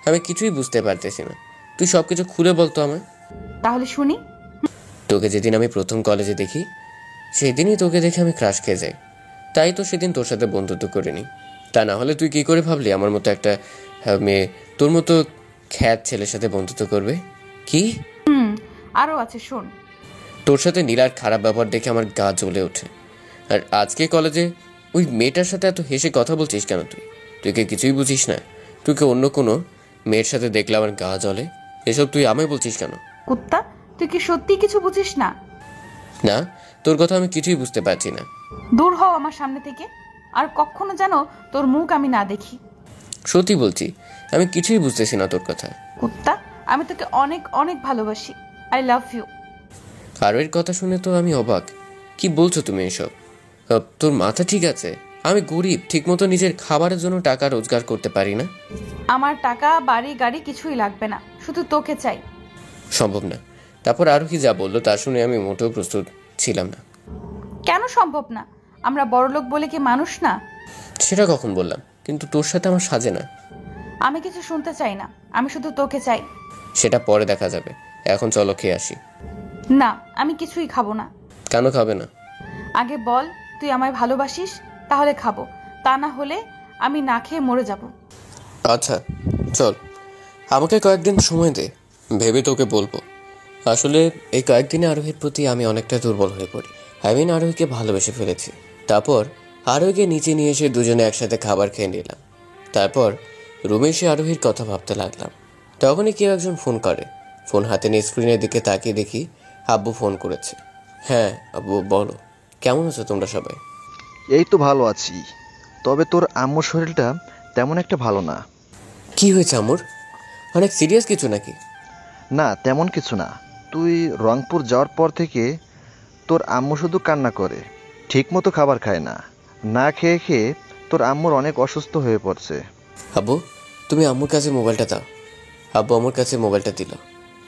আমি কিছুই বুঝতে পারতেছি না। তুই সবকিছু খুলে বলতো আমায়। তাহলে শুনি। তোকে যেদিন আমি প্রথম কলেজে দেখি সেদিনই তোকে দেখে আমি ক্রাশ খেয়ে যাই। তাই তো সেদিন তোর সাথে বন্ধুত্ব করিনি। তা না হলে তুই কি করে ভাবলি আমার মতো একটা মেয়ে তোর মতো খ্যাত ছেলের সাথে বন্ধুত্ব করবে? কি? আরো আছে, শোন। তোর সাথে নীলার খারাপ ব্যবহার দেখে আমার গা জ্বলে ওঠে। আর আজকে কলেজে ওই মেয়েটার সাথে এত হেসে কথা বলছিস কেন? তুই কি কিছুই বুঝিস না? তুই কি অন্য কোনো মেয়ের সাথে দেখলে আমার গা জ্বলে? এসব তুই আমায় বলছিস কেন? কুত্তা, তুই কি সত্যি কিছু বুঝিস না? না, তোর কথা আমি কিছুই বুঝতে পারছি না। দূর হও আমার সামনে থেকে, আর কখনো যেন তোর মুখ আমি না দেখি। সত্যি বলছি, আমি কিছুই বুঝতেছি না তোর কথা। কুত্তা, আমি তোকে অনেক অনেক ভালোবাসি। I love you. আর এর কথা শুনে তো আমি অবাক। কি বলছো তুমি এসব? তোর মাথা ঠিক আছে? আমি গরিব, ঠিকমতো নিজের খাবারের জন্য টাকা রোজগার করতে পারি না। আমার টাকা, বাড়ি, গাড়ি কিছুই লাগবে না, শুধু তোকে চাই। সম্ভব না। তারপর আরও কি যা বললো তা শুনে আমি মোটেও প্রস্তুত ছিলাম না। কেন সম্ভব না? আমরা বড়লোক বলে কি মানুষ না? সেটা কখন বললাম? কিন্তু তোর সাথে আমার সাজে না। আমি কিছু শুনতে চাই না, আমি শুধু তোকে চাই। সেটা পরে দেখা যাবে, এখন চলো খেয়ে আসি। না, আমি কিছুই খাবো না। কেন খাবে না? আগে বল তুই আমায় ভালোবাসিস, তাহলে খাবো। তা না হলে আমি না খেয়ে মরে যাব। আচ্ছা চল, আমাকে কয়েকদিন সময় দে, ভেবে তোকে বলবো। আসলে এই কয়েকদিনে আরোহীর প্রতি আমি অনেকটা দুর্বল হয়ে পড়ি। আমি আরোহীকে ভালোবেসে ফেলেছি। তারপর আরোহীকে নিচে নিয়ে এসে দুজনে একসাথে খাবার খেয়ে নিলাম। তারপর রুমে এসে আরোহীর কথা ভাবতে লাগলাম। তখনই কেউ একজন ফোন করে। ফোন হাতে নিয়ে স্ক্রিনের দিকে তাকিয়ে দেখি আব্বু ফোন করেছে। হ্যাঁ আব্বু বলো, কেমন আছো তোমরা সবাই? এই তো ভালো আছি, তবে তোর আম্মুর শরীরটা তেমন একটা ভালো না। কি হয়েছে আম্মুর? অনেক সিরিয়াস কিছু নাকি? না তেমন কিছু না। তুই রংপুর যাওয়ার পর থেকে তোর আম্মু শুধু কান্না করে, ঠিকমতো খাবার খায় না। না খেয়ে খেয়ে তোর আম্মুর অনেক অসুস্থ হয়ে পড়ছে। আব্বু তুমি আম্মুর কাছে মোবাইলটা দাও। আব্বু আমার কাছে মোবাইলটা দিল।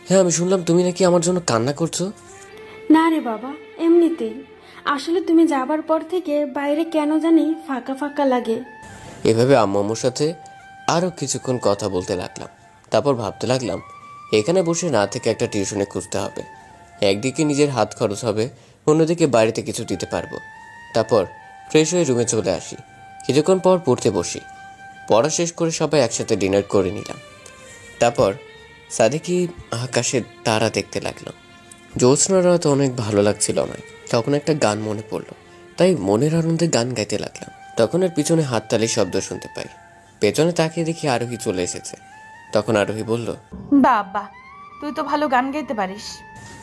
হ্যাঁ আমি শুনলাম তুমি নাকি আমার জন্য কান্না করছো। না রে বাবা, এমনিতেই। আসলে তুমি যাবার পর থেকে বাইরে কেন জানি ফাঁকা ফাঁকা লাগে। এভাবে আম্মু আম্মুর সাথে আরও কিছুক্ষণ কথা বলতে লাগলাম। তারপর ভাবতে লাগলাম এখানে বসে না থেকে একটা টিউশনে খুঁজতে হবে। একদিকে নিজের হাত খরচ হবে, অন্যদিকে বাড়িতে কিছু দিতে পারবো। তারপর ফ্রেশ হয়ে রুমে চলে আসি। কিছুক্ষণ পর পড়তে বসি। পড়া শেষ করে সবাই একসাথে ডিনার করে নিলাম। তারপর সাদেকি আকাশে তারা দেখতে লাগলাম। জ্যোৎস্না রাত অনেক ভালো লাগছিল আমার। তখন একটা গান মনে পড়লো, তাই মনের আনন্দে গান গাইতে লাগলাম। তখন এর পিছনে হাততালির শব্দ শুনতে পাই। পেছনে তাকিয়ে দেখি আরোহী চলে এসেছে। তখন আরোহী বলল, বাবা তুই তো ভালো গান গাইতে পারিস।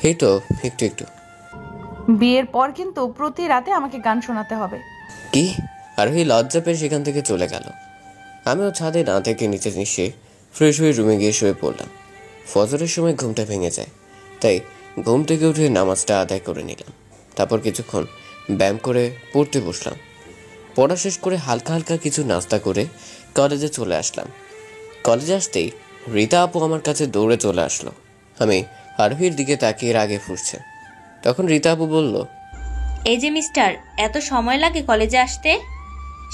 এই তো একটু একটু। বিয়ের পর কিন্তু প্রতি রাতে আমাকে গান শোনাতে হবে। কি? আরোহী লজ্জা পেয়ে সেখান থেকে চলে গেল। আমিও ছাদে না থেকে নিচে এসে ফ্রেশ হয়ে রুমে গিয়ে শুয়ে পড়লাম। ফজরের সময় ঘুমটা ভেঙে যায়, তাই ঘুম থেকে উঠে নামাজটা আদায় করে নিলাম। তারপর কিছুক্ষণ ব্যায়াম করে পড়তে বসলাম। পড়া শেষ করে হালকা হালকা কিছু নাস্তা করে কলেজে চলে আসলাম। কলেজে আসতেই রীতা আপু আমার কাছে দৌড়ে চলে আসলো। আমি আরোহীর দিকে তাকিয়ে রাগে ফুঁসছে। তখন রীতা আপু বলল, এই যে মিস্টার, এত সময় লাগে কলেজে আসতে?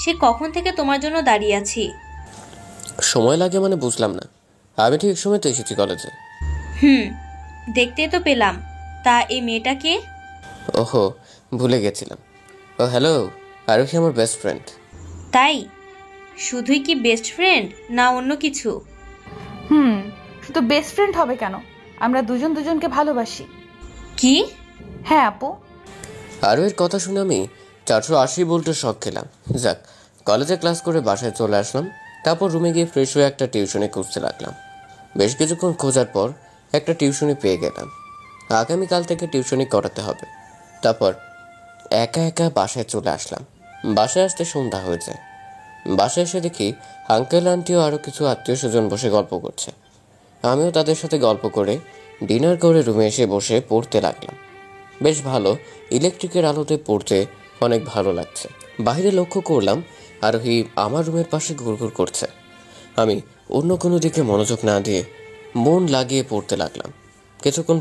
সে কখন থেকে তোমার জন্য দাঁড়িয়ে আছি। সময় লাগে মানে বুঝলাম না। আমি ঠিক সময় তো এসেছি কলেজে। দেখতে তো পেলাম। তা এই মেয়েটা কে? ওহো ভুলে গেছিলাম। ও হ্যালো, আরোহী আমার বেস্ট ফ্রেন্ড। তাই? শুধুই কি বেস্ট ফ্রেন্ড না অন্য কিছু? শুধু বেস্ট ফ্রেন্ড হবে কেন? আমরা দুজন দুজনকে ভালোবাসি। কি? হ্যাঁ আপু। আরোহীর কথা শুনে আমি 480 ভোল্টের শক খেলাম। যাক, কলেজে ক্লাস করে বাসায় চলে আসলাম। তারপর রুমে গিয়ে ফ্রেশ হয়ে একটা টিউশনে খুঁজতে লাগলাম। বেশ কিছুক্ষণ খোঁজার পর একটা টিউশনি পেয়ে গেলাম। আগামীকাল থেকে টিউশনি করাতে হবে। তারপর একা একা বাসায় চলে আসলাম। বাসায় আসতে সন্ধ্যা হয়ে যায়। বাসায় এসে দেখি আঙ্কেল আন্টিও আরও কিছু আত্মীয় স্বজন বসে গল্প করছে। আমিও তাদের সাথে গল্প করে ডিনার করে রুমে এসে বসে পড়তে লাগলাম। বেশ ভালো, ইলেকট্রিকের আলোতে পড়তে অনেক ভালো লাগছে। বাইরে লক্ষ্য করলাম আরোহী আমার রুমের পাশে ঘুরঘুর করছে। আমি অন্য কোনো দিকে মনোযোগ না দিয়ে মন লাগিয়ে পড়তে লাগলাম। কিছুক্ষণ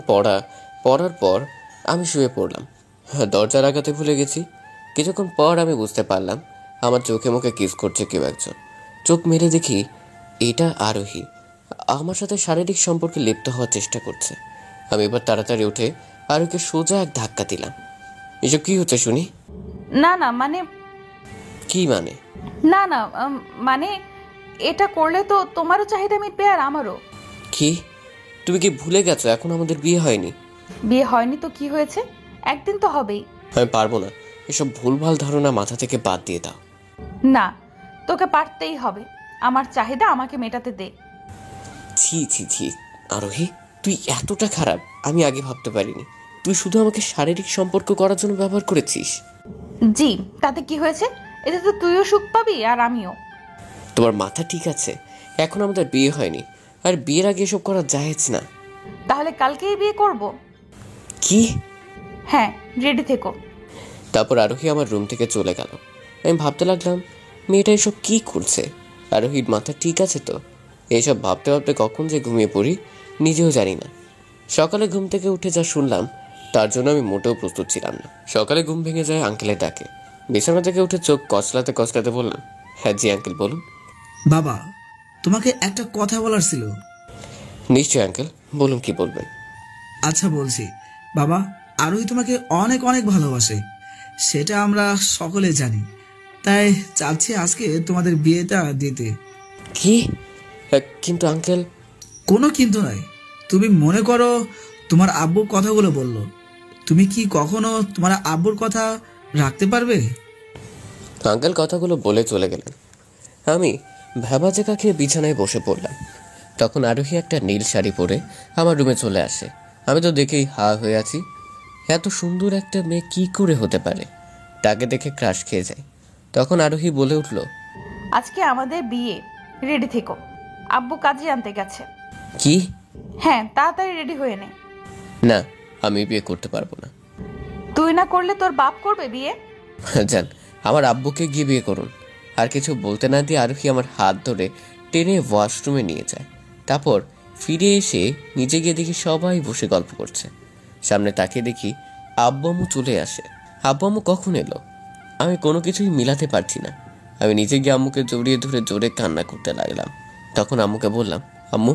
পড়ার পর আমি শুয়ে পড়লাম। দরজা লাগাতে ভুলে গেছি। কিছুক্ষণ পর আমি বুঝতে পারলাম আমার চোখে মুখে কিস করছে কেউ একজন। চোখ মেরে দেখি এটা আরোহী আমার সাথে শারীরিক সম্পর্কে লিপ্ত হওয়ার চেষ্টা করছে। আমি এবার তাড়াতাড়ি উঠে আরোহীকে সোজা এক ধাক্কা দিলাম। এসব কি হচ্ছে শুনি? না না মানে কি মানে? না না মানে এটা করলে তো তোমারও চাহিদা মিটবে আর আমারও। কি? তুমি কি ভুলে গেছো এখন আমাদের বিয়ে হয়নি? বিয়ে হয়নি তো কি হয়েছে, একদিন তো হবেই। আমি পারবো না, এসব ভুলভাল ধারণা মাথা থেকে বাদ দিয়ে দাও। না, তোকে পারতেই হবে। আমার চাহিদা আমাকে মেটাতে দে। ছি ছি ছি আরোহী, তুই এতটা খারাপ আমি আগে ভাবতে পারিনি। তুই শুধু আমাকে শারীরিক সম্পর্ক করার জন্য ব্যবহার করেছিস। জি, তাতে কি হয়েছে? এতে তো তুইও সুখ পাবি আর আমিও। তোমার মাথা ঠিক আছে? এখন আমাদের বিয়ে হয়নি, আর বিয়ের আগে এসব করা জায়েজ না। তাহলে কালকেই বিয়ে করব? কি? হ্যাঁ, রেডি থেকো। তারপর আরোহী আমার রুম থেকে চলে গেল। আমি ভাবতে লাগলাম, মেয়েটা এসব কি করছে? আরোহীর মাথা ঠিক আছে তো? এইসব ভাবতে ভাবতে কখন যে ঘুমিয়ে পড়ি নিজেও জানি না। সকালে ঘুম থেকে উঠে যা শুনলাম তার জন্য আমি মোটেও প্রস্তুত ছিলাম না। সকালে ঘুম ভেঙে যায় আঙ্কেলের ডাকে। বিছানা থেকে উঠে চোখ কচলাতে কচলাতে বললাম, হ্যাঁ জি আঙ্কেল বলুন। বাবা, তোমাকে একটা কথা বলার ছিল। নিশ্চয় আঙ্কেল, বলুন কি বলবেন। আচ্ছা বলছি বাবা, আরোহী তোমাকে অনেক অনেক ভালোবাসে, সেটা আমরা সকলে জানি। তাই চাচ্ছি আজকে তোমাদের বিয়েটা দিতে। কি? কিন্তু আঙ্কেল। কোনো কিন্তু নাই। তুমি মনে করো তোমার আব্বুর কথাগুলো বললো, তুমি কি কখনো তোমার আব্বুর কথা রাখতে পারবে? আঙ্কেল কথাগুলো বলে চলে গেলেন। আমি ভ্যাবাজেকা খেয়ে বিছানায় বসে পড়লাম। তখন আরোহী একটা নীল শাড়ি পরে আমার রুমে চলে আসে। আমি তো দেখেই হা হয়ে আছি। এত সুন্দর একটা মেয়ে কি করে হতে পারে? তাকে দেখে ক্রাশ খেয়ে যায়। তখন আরোহী বলে উঠল, আজকে আমাদের বিয়ে, রেডি থেকো। আব্বু কাজে আনতে গেছে। কি? হ্যাঁ, তাড়াতাড়ি রেডি হয়ে নে। না, আমি বিয়ে করতে পারবো না। তুই না করলে তোর বাপ করবে বিয়ে? জান, আমার আব্বুকে গিয়ে বিয়ে করুন। আর কিছু বলতে না দিয়ে আরোহী আমার হাত ধরে টেনে ওয়াশরুমে নিয়ে যায়। তারপর ফিরে এসে নিচে গিয়ে দেখি সবাই বসে গল্প করছে। সামনে তাকিয়ে দেখি আব্বু আম্মু চলে আসে। আব্বু আম্মু কখন এলো আমি কোনো কিছুই মিলাতে পারছি না। আমি নিজে গিয়ে আম্মুকে জড়িয়ে ধরে জোরে কান্না করতে লাগলাম। তখন আম্মুকে বললাম, আম্মু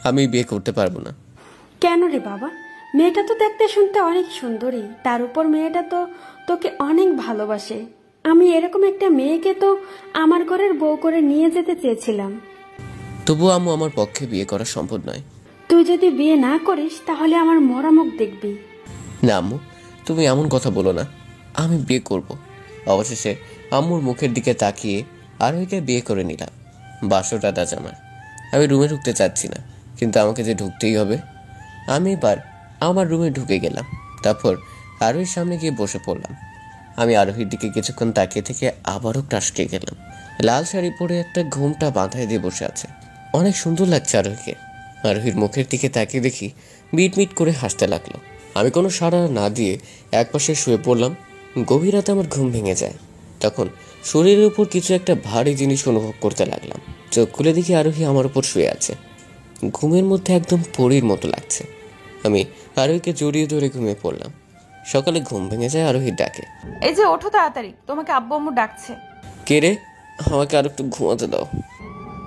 আমি বিয়ে করতে পারবো না। কেন রে বাবা? মেয়েটা তো দেখতে শুনতে অনেক সুন্দরী, তার উপর মেয়েটা তো তোকে অনেক ভালোবাসে। আমি এরকম একটা মেয়েকে তো আমার ঘরের বউ করে নিয়ে যেতে চেয়েছিলাম। তবুও আম্মু আমার পক্ষে বিয়ে করা সম্ভব নয়। তুই যদি বিয়ে না করিস তাহলে আমার মরা মুখ দেখবি। না আম্মু, তুমি এমন কথা বলো না, আমি বিয়ে করব। অবশেষে আম্মুর মুখের দিকে তাকিয়ে আরোহীকে বিয়ে করে নিলাম। বাসরটা আজ আমার। আমি রুমে ঢুকতে চাচ্ছি না, কিন্তু আমাকে যে ঢুকতেই হবে। আমি এবার আমার রুমে ঢুকে গেলাম। তারপর আরোহীর সামনে গিয়ে বসে পড়লাম। আমি আরোহীর দিকে কিছুক্ষণ তাকিয়ে থেকে আবারও ক্রাশ খেয়ে গেলাম। লাল শাড়ি পরে একটা ঘুমটা বাঁধায় দিয়ে বসে আছে, অনেক সুন্দর লাগছে আরোহীকে। আরোহীর মুখের দিকে তাকিয়ে দেখি মিট মিট করে হাসতে লাগলো। আমি কোনো সাড়া না দিয়ে একপাশে শুয়ে পড়লাম। গভীর রাতে আমার ঘুম ভেঙে যায়। তখন শরীরের উপর কিছু একটা ভারী জিনিস অনুভব করতে লাগলাম। চোখ খুলে দেখি আরোহী আমার উপর শুয়ে আছে। ঘুমের মধ্যে একদম পরীর মতো লাগছে। আমি আরোহীকে জড়িয়ে ধরে ঘুমিয়ে পড়লাম। সকালে ঘুম ভেঙে যায় আরোহীর ডাকে। এই যে ওঠো তাড়াতাড়ি, তোমাকে আব্বু আম্মু ডাকছে। কে রে? আমাকে আর একটু ঘুমাতে দাও।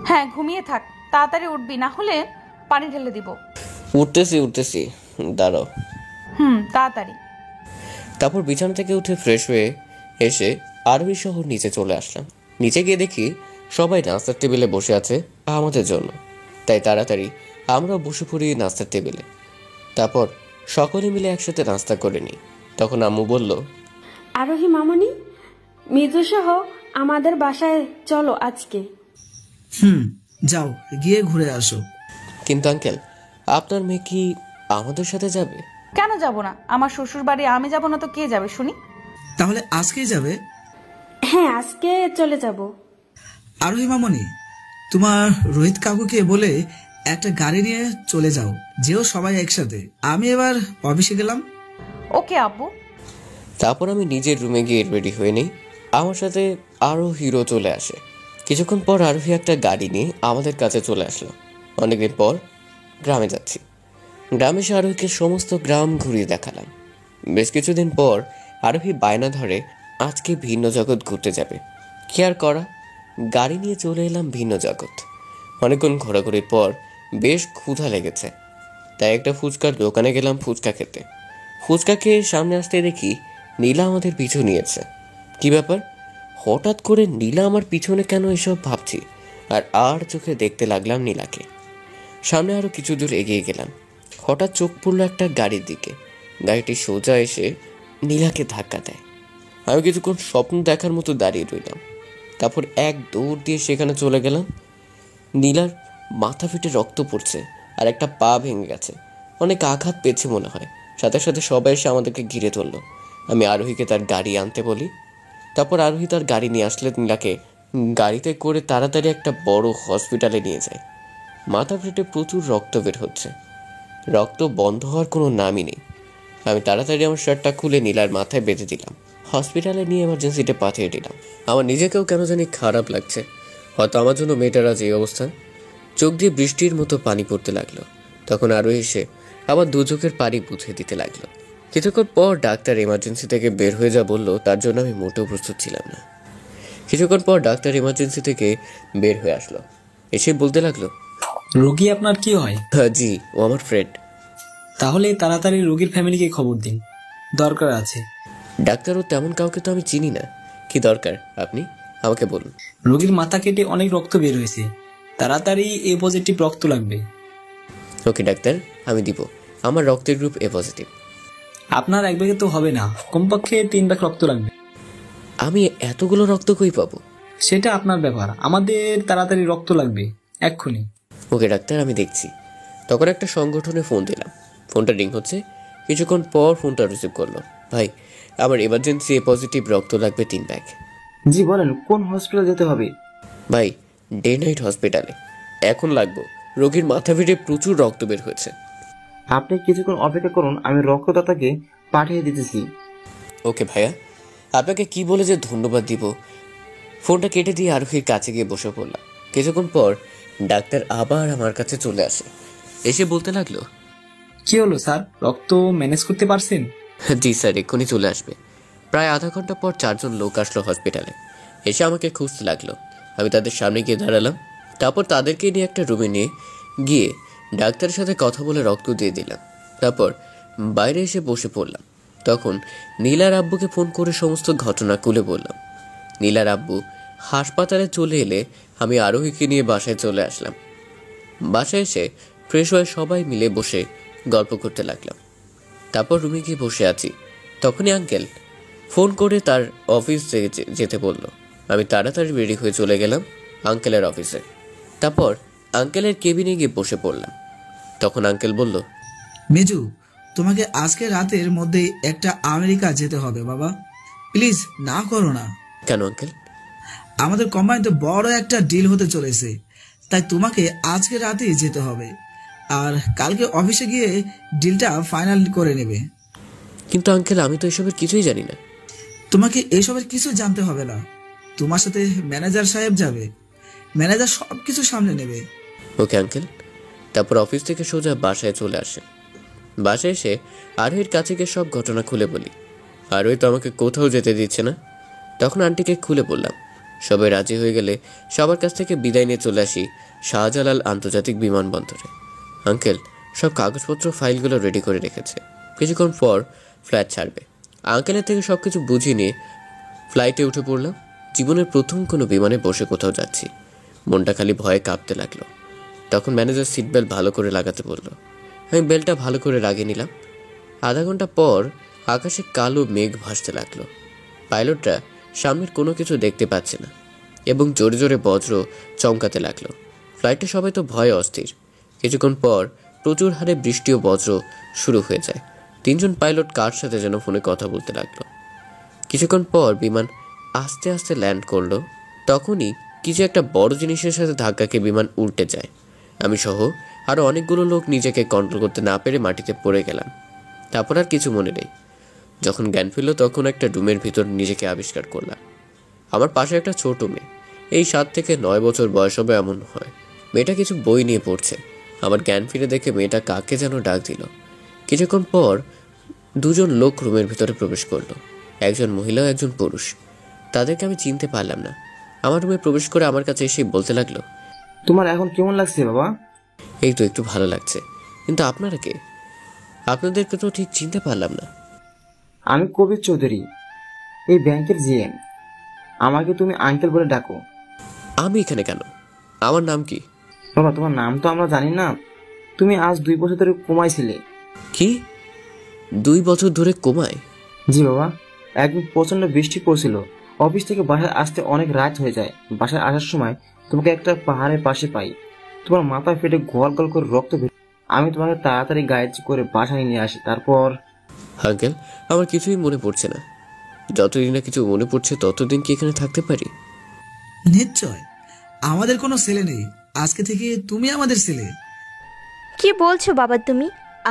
হ্যাঁ, ঘুমিয়ে থাক, তাড়াতাড়ি উঠবি, না হলে পানি ঢেলে দিব। উঠতেছি, দাঁড়াও। তাড়াতাড়ি। তারপর বিছানা থেকে উঠে ফ্রেশ হয়ে এসে আরোহী সহ নিচে চলে আসলাম। নিচে গিয়ে দেখি সবাই নাস্তার টেবিলে বসে আছে আমাদের জন্য। তাই তাড়াতাড়ি আমরাও বসে পড়ি নাস্তার টেবিলে। তারপর সকলে মিলে একসাথে নাস্তা করে নিই। তখন আম্মু বলল, আরোহী মামনি, মিজু সহ আমাদের বাসায় চলো আজকে। যাও, গিয়ে ঘুরে আসো। কিন্তু আঙ্কেল, আপনার মেয়ে কি আমাদের সাথে যাবে? কেন যাব না? আমার শ্বশুর বাড়ি আমি যাব না তো কে যাবে শুনি? তাহলে আজকেই যাবে? হ্যাঁ, আজকে চলে যাব। আরোহী মামনি, তোমার রোহিত কাকুকে বলে একটা গাড়ি নিয়ে চলে যাও, যেও সবাই একসাথে। আমি এবার অফিসে গেলাম। ওকে আব্বু। তারপর আমি নিজের রুমে গিয়ে রেডি হয়ে নিই। আমার সাথে আরও হিরো চলে আসে। কিছুক্ষণ পর আরোহী একটা গাড়ি নিয়ে আমাদের কাছে চলে আসলো। অনেকদিন পর গ্রামে যাচ্ছি। গ্রামে এসে আরোহীকে সমস্ত গ্রাম ঘুরিয়ে দেখালাম। বেশ কিছুদিন পর আরোহী বায়না ধরে আজকে ভিন্ন জগৎ ঘুরতে যাবে। কি আর করা, গাড়ি নিয়ে চলে এলাম ভিন্ন জগৎ। অনেকক্ষণ ঘোরাঘুরির পর বেশ ক্ষুধা লেগেছে, তাই একটা ফুচকার দোকানে গেলাম ফুচকা খেতে। ফুচকা খেয়ে সামনে আসতে দেখি নীলা আমাদের পিছু নিয়েছে। কি ব্যাপার, হঠাৎ করে নীলা আমার পিছনে কেন এসব ভাবছি। আর চোখে দেখতে লাগলাম নীলাকে। সামনে আরও কিছু দূর এগিয়ে গেলাম। হঠাৎ চোখ পড়লো একটা গাড়ির দিকে। গাড়িটি সোজা এসে নীলাকে ধাক্কা দেয়। আমি কিছুক্ষণ স্বপ্ন দেখার মতো দাঁড়িয়ে রইলাম। তারপর এক দৌড় দিয়ে সেখানে চলে গেলাম। নীলার মাথা ফেটে রক্ত পড়ছে আর একটা পা ভেঙে গেছে, অনেক আঘাত পেয়েছে মনে হয়। সাথে সাথে সবাই এসে আমাদেরকে ঘিরে ধরলো। আমি আরোহীকে তার গাড়ি আনতে বলি। তারপর আরোহী তার গাড়ি নিয়ে আসলে নীলাকে গাড়িতে করে তাড়াতাড়ি একটা বড় হসপিটালে নিয়ে যায়। মাথা ফেটে প্রচুর রক্ত বের হচ্ছে, রক্ত বন্ধ হওয়ার কোনো নামই নেই। আমি তাড়াতাড়ি আমার শার্টটা খুলে নীলার মাথায় বেঁধে দিলাম, হসপিটালে নিয়ে এমার্জেন্সিতে পাঠিয়ে দিলাম। আমার নিজেকেও কেন জানি খারাপ লাগছে, হয়তো আমার জন্য মেয়েটার আজ এই অবস্থা। চোখ দিয়ে বৃষ্টির মতো পানি পড়তে লাগলো। তখন আরও এসে আবার দু চোখের পানি বুঝে দিতে লাগলো। কিছুক্ষণ পর ডাক্তার এমার্জেন্সি থেকে বের হয়ে যা বললো তার জন্য আমি মোটেও প্রস্তুত ছিলাম না। কিছুক্ষণ পর ডাক্তার এমার্জেন্সি থেকে বের হয়ে আসলো, এসে বলতে লাগলো, রোগী আপনার কি হয়? জি, ও আমার ফ্রেন্ড। তাহলে তাড়াতাড়ি রোগীর ফ্যামিলিকে খবর দিন, দরকার আছে। ডাক্তার, ও তেমন কাউকে তো আমি চিনি না। কি দরকার আপনি আমাকে বলুন। রোগীর মাথা কেটে অনেক রক্ত বের হয়েছে, তাড়াতাড়ি এ পজিটিভ রক্ত লাগবে। ওকে ডাক্তার, আমি দিব। আমার রক্তের গ্রুপ এ পজিটিভ। আপনার এক ব্যাগে তো হবে না, কমপক্ষে 3 ব্যাগ রক্ত লাগবে। আমি এতগুলো রক্ত কই পাবো? সেটা আপনার ব্যাপার, আমাদের তাড়াতাড়ি রক্ত লাগবে এক্ষুনি। ওকে ডাক্তার, আমি দেখছি। তখন একটা সংগঠনে ফোন দিলাম, ফোনটা রিং হচ্ছে। কিছুক্ষণ পর ফোনটা রিসিভ করলো। ভাই, আমার এমার্জেন্সি এ পজিটিভ রক্ত লাগবে 3 ব্যাগ। জি বলেন, কোন হসপিটাল যেতে হবে? ভাই, ডে নাইট হসপিটালে এখন লাগবো। রোগীর মাথা ফেটে প্রচুর রক্ত বের হয়েছে। আপনি কিছুক্ষণ অপেক্ষা করুন, আমি রক্তদাতাকে পাঠিয়ে দিতেছি। ওকে ভাইয়া, আপনাকে কি বলে যে ধন্যবাদ দিব। ফোনটা কেটে দিয়ে আরোহীর কাছে গিয়ে বসে পড়লাম। কিছুক্ষণ পর ডাক্তার আবার আমার কাছে চলে আসে, এসে বলতে লাগলো, কি হলো স্যার, রক্ত ম্যানেজ করতে পারছেন? জি স্যার, এক্ষুনি চলে আসবে। প্রায় আধা ঘন্টা পর 4 জন লোক আসলো হসপিটালে, এসে আমাকে খুঁজতে লাগলো। আমি তাদের সামনে গিয়ে দাঁড়ালাম। তারপর তাদেরকে নিয়ে একটা রুমে নিয়ে গিয়ে ডাক্তারের সাথে কথা বলে রক্ত দিয়ে দিলাম। তারপর বাইরে এসে বসে পড়লাম। তখন নীলার আব্বুকে ফোন করে সমস্ত ঘটনা খুলে বললাম। নীলার আব্বু হাসপাতালে চলে এলে আমি আরোহীকে নিয়ে বাসায় চলে আসলাম। বাসায় এসে ফ্রেশ হয়ে সবাই মিলে বসে গল্প করতে লাগলাম। তারপর রুমে গিয়ে বসে আছি, তখনই আঙ্কেল ফোন করে তার অফিস যেতে বলল। আমি তাড়াতাড়ি রেডি হয়ে চলে গেলাম আঙ্কেলের অফিসে। তারপর আঙ্কেলের কেবিনে গিয়ে বসে পড়লাম। তখন আঙ্কেল বলল, মেজু, তোমাকে আজকে রাতের মধ্যেই একটা আমেরিকা যেতে হবে বাবা, প্লিজ না করো না। কেন আঙ্কেল? আমাদের কোম্পানিতে বড় একটা ডিল হতে চলেছে, তাই তোমাকে আজকে রাতেই যেতে হবে। আর কালকে অফিসে গিয়ে ডিলটা ফাইনাল করে নেবে। কিন্তু আঙ্কেল, আমি তো এসবের কিছুই জানি না। তোমাকে এসবের কিছু জানতে হবে না, তোমার সাথে ম্যানেজার সাহেব যাবে, ম্যানেজার সবকিছু সামলে নেবে। Okay uncle. তারপর অফিস থেকে সোজা বাসায় চলে আসে। বাসায় এসে আরোহীর কাছে গিয়ে সব ঘটনা খুলে বলি। আরোহী তো আমাকে কোথাও যেতে দিচ্ছে না। তখন আন্টিকে খুলে বললাম। সবাই রাজি হয়ে গেলে সবার কাছ থেকে বিদায় নিয়ে চলে আসি শাহজালাল আন্তর্জাতিক বিমানবন্দরে। আঙ্কেল সব কাগজপত্র ফাইলগুলো রেডি করে রেখেছে, কিছুক্ষণ পর ফ্লাইট ছাড়বে। আঙ্কেলের থেকে সব কিছু বুঝিয়ে নিয়ে ফ্লাইটে উঠে পড়লাম। জীবনের প্রথম কোনো বিমানে বসে কোথাও যাচ্ছি, মনটা খালি ভয়ে কাঁপতে লাগলো। তখন ম্যানেজার সিট বেল্ট ভালো করে লাগাতে বলল। আমি বেল্টটা ভালো করে লাগিয়ে নিলাম। আধা ঘন্টা পর আকাশে কালো মেঘ ভাসতে লাগলো। পাইলটরা সামনের কোনো কিছু দেখতে পাচ্ছে না এবং জোরে জোরে বজ্র চমকাতে লাগলো। ফ্লাইটে সবাই তো ভয়ে অস্থির। কিছুক্ষণ পর প্রচুর হারে বৃষ্টি ও বজ্র শুরু হয়ে যায়। 3 জন পাইলট কার সাথে যেন ফোনে কথা বলতে লাগলো। কিছুক্ষণ পর বিমান আস্তে আস্তে ল্যান্ড করলো। তখনই কিছু একটা বড় জিনিসের সাথে ধাক্কাকে বিমান উল্টে যায়। আমি সহ আরও অনেকগুলো লোক নিজেকে কন্ট্রোল করতে না পেরে মাটিতে পড়ে গেলাম। তারপর আর কিছু মনে নেই। যখন জ্ঞান ফিরল তখন একটা রুমের ভিতর নিজেকে আবিষ্কার করলাম। আমার পাশে একটা ছোট মেয়ে, এই 7 থেকে 9 বছর বয়স হবে এমন হয়। মেয়েটা কিছু বই নিয়ে পড়ছে। আমার জ্ঞান ফিরে দেখে মেয়েটা কাকে যেন ডাক দিল। কিছুক্ষণ পর 2 জন লোক রুমের ভিতরে প্রবেশ করলো, একজন মহিলা ও একজন পুরুষ। তাদেরকে আমি চিনতে পারলাম না। আমার রুমে প্রবেশ করে আমার কাছে এসে বলতে লাগলো, তোমার এখন কেমন লাগছে বাবা? এই তো একটু ভালো লাগছে, কিন্তু আপনারা কে? আপনাদেরকে তো ঠিক চিনতে পারলাম না। আমি কবির চৌধুরী, এই ব্যাংকের জিএম। আমাকে তুমি আঙ্কেল বলে ডাকো। আমি এখানে কেন? আমার নাম কি? বাবা, তোমার নাম তো আমরা জানি না। তুমি আজ 2 বছর ধরে কমাইছিলে। কি 2 বছর ধরে কোমায়? জি বাবা, একদিন প্রচন্ড বৃষ্টি পড়ছিল, অফিস থেকে বাসায় আসতে অনেক রাত হয়ে যায়। বাসায় আসার সময় তোমাকে একটা পাহাড়ের পাশে পাই, তোমার মাথা ফেটে গল গল করে রক্ত বের। আমি তোমাকে তাড়াতাড়ি গাইড করে বাসায় নিয়ে আসি। তারপর আঙ্কেল, আমার কিছুই মনে পড়ছে না। যতদিন না কিছু মনে পড়ছে ততদিন কি এখানে থাকতে পারি? নিশ্চয়, আমাদের কোনো ছেলে নেই, আজকে থেকে তুমি আমাদের ছেলে। কি বলছো বাবা তুমি?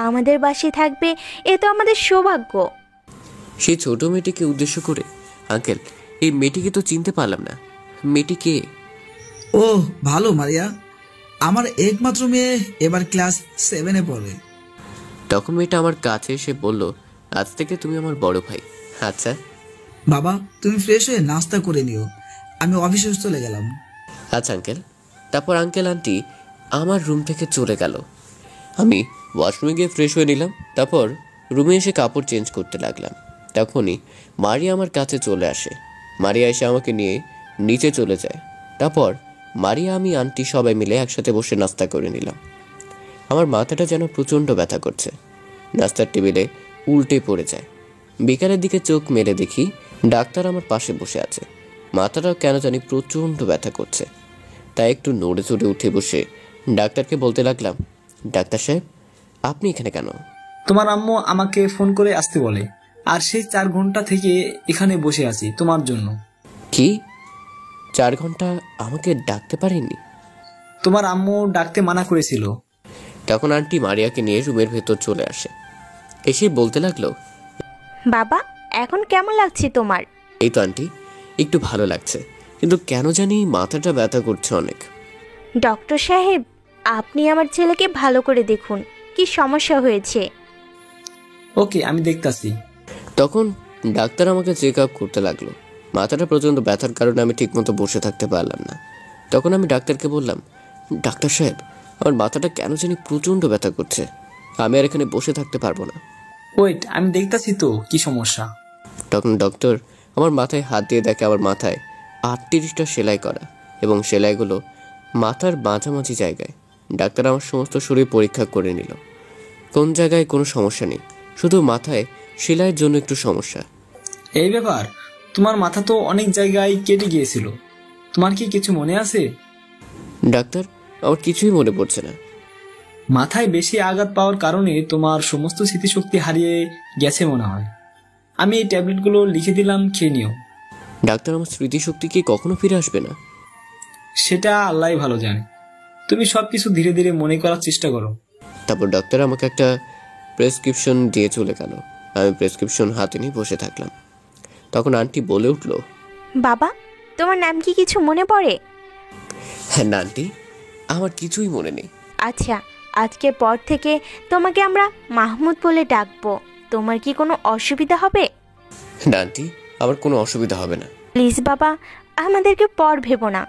আমাদের বাসায় থাকবে, এ তো আমাদের সৌভাগ্য। সেই ছোট মেয়েটিকে উদ্দেশ্য করে, আঙ্কেল এই মেয়েটিকে তো চিনতে পারলাম না। মেয়েটি কে? ও ভালো মারিয়া, আমার একমাত্র মেয়ে, এবার ক্লাস 7-এ পড়ে। তখন মেয়েটা আমার কাছে এসে বলল, আজ থেকে তুমি আমার বড় ভাই। আচ্ছা বাবা, তুমি ফ্রেশ হয়ে নাস্তা করে নিও, আমি অফিসে চলে গেলাম। আচ্ছা আঙ্কেল। তারপর আঙ্কেল আন্টি আমার রুম থেকে চলে গেল। আমি ওয়াশরুমে গিয়ে ফ্রেশ হয়ে নিলাম। তারপর রুমে এসে কাপড় চেঞ্জ করতে লাগলাম। তখনই মারিয়া আমার কাছে চলে আসে। মারিয়া এসে আমাকে নিয়ে নিচে চলে যায়। তারপর মারিয়া, আমি, আন্টি সবাই মিলে একসাথে বসে নাস্তা করে নিলাম। আমার মাথাটা যেন প্রচণ্ড ব্যথা করছে। নাস্তার টেবিলে উল্টে পড়ে যায়। বিকালের দিকে চোখ মেলে দেখি ডাক্তার আমার পাশে বসে আছে। মাথাটাও কেন জানি প্রচণ্ড ব্যথা করছে। তাই একটু নড়ে চড়ে উঠে বসে ডাক্তারকে বলতে লাগলাম, ডাক্তার সাহেব আপনি এখানে কেন? তোমার আম্মু আমাকে ফোন করে আসতে বলে, আর সেই 4 ঘন্টা থেকে এখানে বসে আছি তোমার জন্য। কি 4 ঘন্টা আমাকে ডাকতে পারেননি? তোমার আম্মু ডাকতে মানা করেছিল। তখন আন্টি মারিয়াকে নিয়ে রুমের ভেতর চলে আসে। এসে বলতে লাগলো, বাবা এখন কেমন লাগছে তোমার? এই তো আন্টি, একটু ভালো লাগছে, কিন্তু কেন জানি মাথাটা ব্যথা করছে অনেক। ডক্টর সাহেব, আপনি আমার ছেলেকে ভালো করে দেখুন, কি সমস্যা হয়েছে। ওকে, আমি দেখতাছি। তখন ডাক্তার আমাকে চেক আপ করতে লাগলো। মাথাটা প্রচণ্ড ব্যথার কারণে আমি ঠিকমতো বসে থাকতে পারলাম না। তখন আমি ডাক্তারকে বললাম, ডাক্তার সাহেব আমার মাথাটা কেন জানি প্রচণ্ড ব্যথা করছে, আমি আর এখানে বসে থাকতে পারবো না। ওয়েট, আমি দেখতাছি তো কি সমস্যা। তখন ডক্টর আমার মাথায় হাত দিয়ে দেখে আমার মাথায় 38টা সেলাই করা, এবং সেলাইগুলো মাথার মাঝামাঝি জায়গায়। ডাক্তার আমার সমস্ত শরীর পরীক্ষা করে নিল। কোন জায়গায় কোনো সমস্যা নেই, শুধু মাথায় সেলাইয়ের জন্য একটু সমস্যা। এই ব্যাপার, তোমার মাথা তো অনেক জায়গায় কেটে গিয়েছিল, তোমার কি কিছু মনে আছে? ডাক্তার আমার কিছুই মনে পড়ছে না। মাথায় বেশি আঘাত পাওয়ার কারণে তোমার সমস্ত স্মৃতিশক্তি হারিয়ে গেছে মনে হয়। আমি এই ট্যাবলেটগুলো লিখে দিলাম, খেয়ে নিও। ডাক্তার আমার স্মৃতিশক্তি কি কখনো ফিরে আসবে না? সেটা আল্লাহ ভালো জানে, তুমি সবকিছু ধীরে ধীরে মনে করার চেষ্টা করো। তারপর ডাক্তার আমাকে একটা প্রেসক্রিপশন দিয়ে চলে গেল। আমি প্রেসক্রিপশন হাতে নিয়ে বসে থাকলাম। তখন আন্টি বলে উঠলো, বাবা তোমার নাম কি কিছু মনে পড়ে? হ্যাঁ না আন্টি, আমার কিছুই মনে নেই। আচ্ছা, আজকের পর থেকে তোমাকে আমরা মাহমুদ বলে ডাকবো, তোমার কি কোনো অসুবিধা হবে? না আন্টি, আমার কোনো অসুবিধা হবে না। প্লিজ বাবা, আমাদেরকে পর ভেবো না,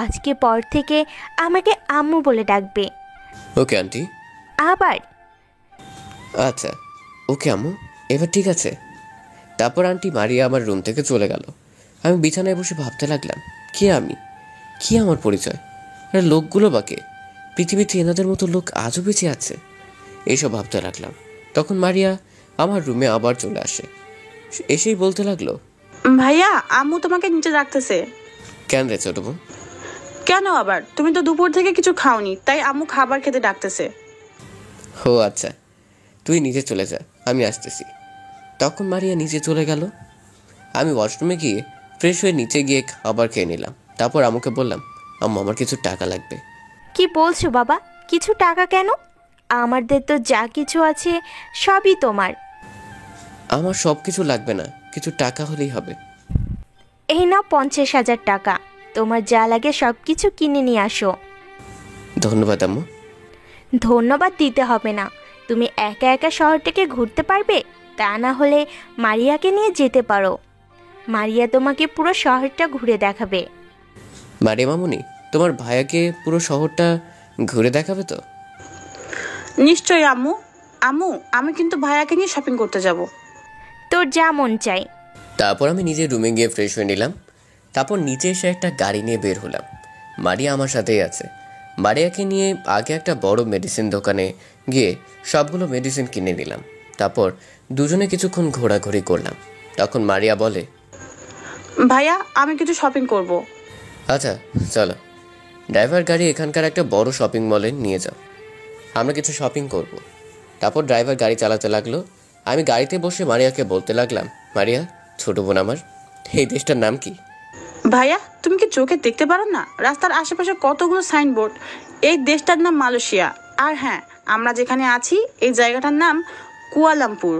আজকে পর থেকে আমাকে আম্মু বলে ডাকবে। Okay aunty. আবার? আচ্ছা ওকে আম্মু, এবার ঠিক আছে। তারপর আন্টি মারিয়া আমার রুম থেকে চলে গেল। আমি বিছানায় বসে ভাবতে লাগলাম, কে আমি, কি আমার পরিচয়, আর লোকগুলো বাকে, পৃথিবীতে এনাদের মতো লোক আজও বেঁচে আছে, এইসব ভাবতে লাগলাম। তখন মারিয়া আমার রুমে আবার চলে আসে। এসেই বলতে লাগলো, ভাইয়া আম্মু তোমাকে নিচে ডাকতেছে। কেন রে ছোট বোন? কেন আবার? তুমি তো দুপুর থেকে কিছু খাওনি, তাই আম্মু খাবার খেতে ডাকতেছে। ও আচ্ছা, তুই নিচে চলে যা, আমি আসতেছি। তখন মারিয়া নিচে চলে গেল। আমি ওয়াশরুমে গিয়ে ফ্রেশ হয়ে নিচে গিয়ে খাবার খেয়ে নিলাম। তারপর আম্মুকে বললাম, আম্মু আমার কিছু টাকা লাগবে। কি বলছো বাবা, কিছু টাকা কেন? আমাদের তো যা কিছু আছে সবই তোমার। আমার সব কিছু লাগবে না, কিছু টাকা হলেই হবে। এই নাও 50,000 টাকা, তোমার যা লাগে সব কিছু কিনে নিয়ে আসো। ধন্যবাদ আম্মু। ধন্যবাদ দিতে হবে না, তুমি একা একা শহরটাকে ঘুরতে পারবে, তা না হলে মারিয়াকে নিয়ে যেতে পারো। মারিয়া তোমাকে পুরো শহরটা ঘুরে দেখাবে। মারিয়া মামুনি, তোমার ভাইয়াকে পুরো শহরটা ঘুরে দেখাবে তো? নিশ্চয়ই আম্মু। আম্মু, আমি কিন্তু ভাইয়াকে নিয়ে শপিং করতে যাব। তোর যা মন চাই। তারপর আমি নিজের রুমে গিয়ে ফ্রেশ হয়ে নিলাম। তারপর নিচে এসে একটা গাড়ি নিয়ে বের হলাম। মারিয়া আমার সাথেই আছে। মারিয়াকে নিয়ে আগে একটা বড় মেডিসিন দোকানে গিয়ে সবগুলো মেডিসিন কিনে নিলাম। তারপর দুজনে কিছুক্ষণ ঘোরাঘুরি করলাম। তখন মারিয়া বলে, ভাইয়া আমি কিছু শপিং করব। আচ্ছা চলো। ড্রাইভার গাড়ি এখানকার একটা বড় শপিং মলে নিয়ে যাও, আমরা কিছু শপিং করব। তারপর ড্রাইভার গাড়ি চালাতে লাগলো। আমি গাড়িতে বসে মারিয়াকে বলতে লাগলাম, মারিয়া ছোট বোন আমার, এই দেশটার নাম কি? ভাইয়া তুমি কি চোখে দেখতে পারো না? রাস্তার আশেপাশে কতগুলো সাইনবোর্ড। এই দেশটার নাম মালয়েশিয়া। আর হ্যাঁ, আমরা যেখানে আছি এই জায়গাটার নাম কুয়ালালামপুর।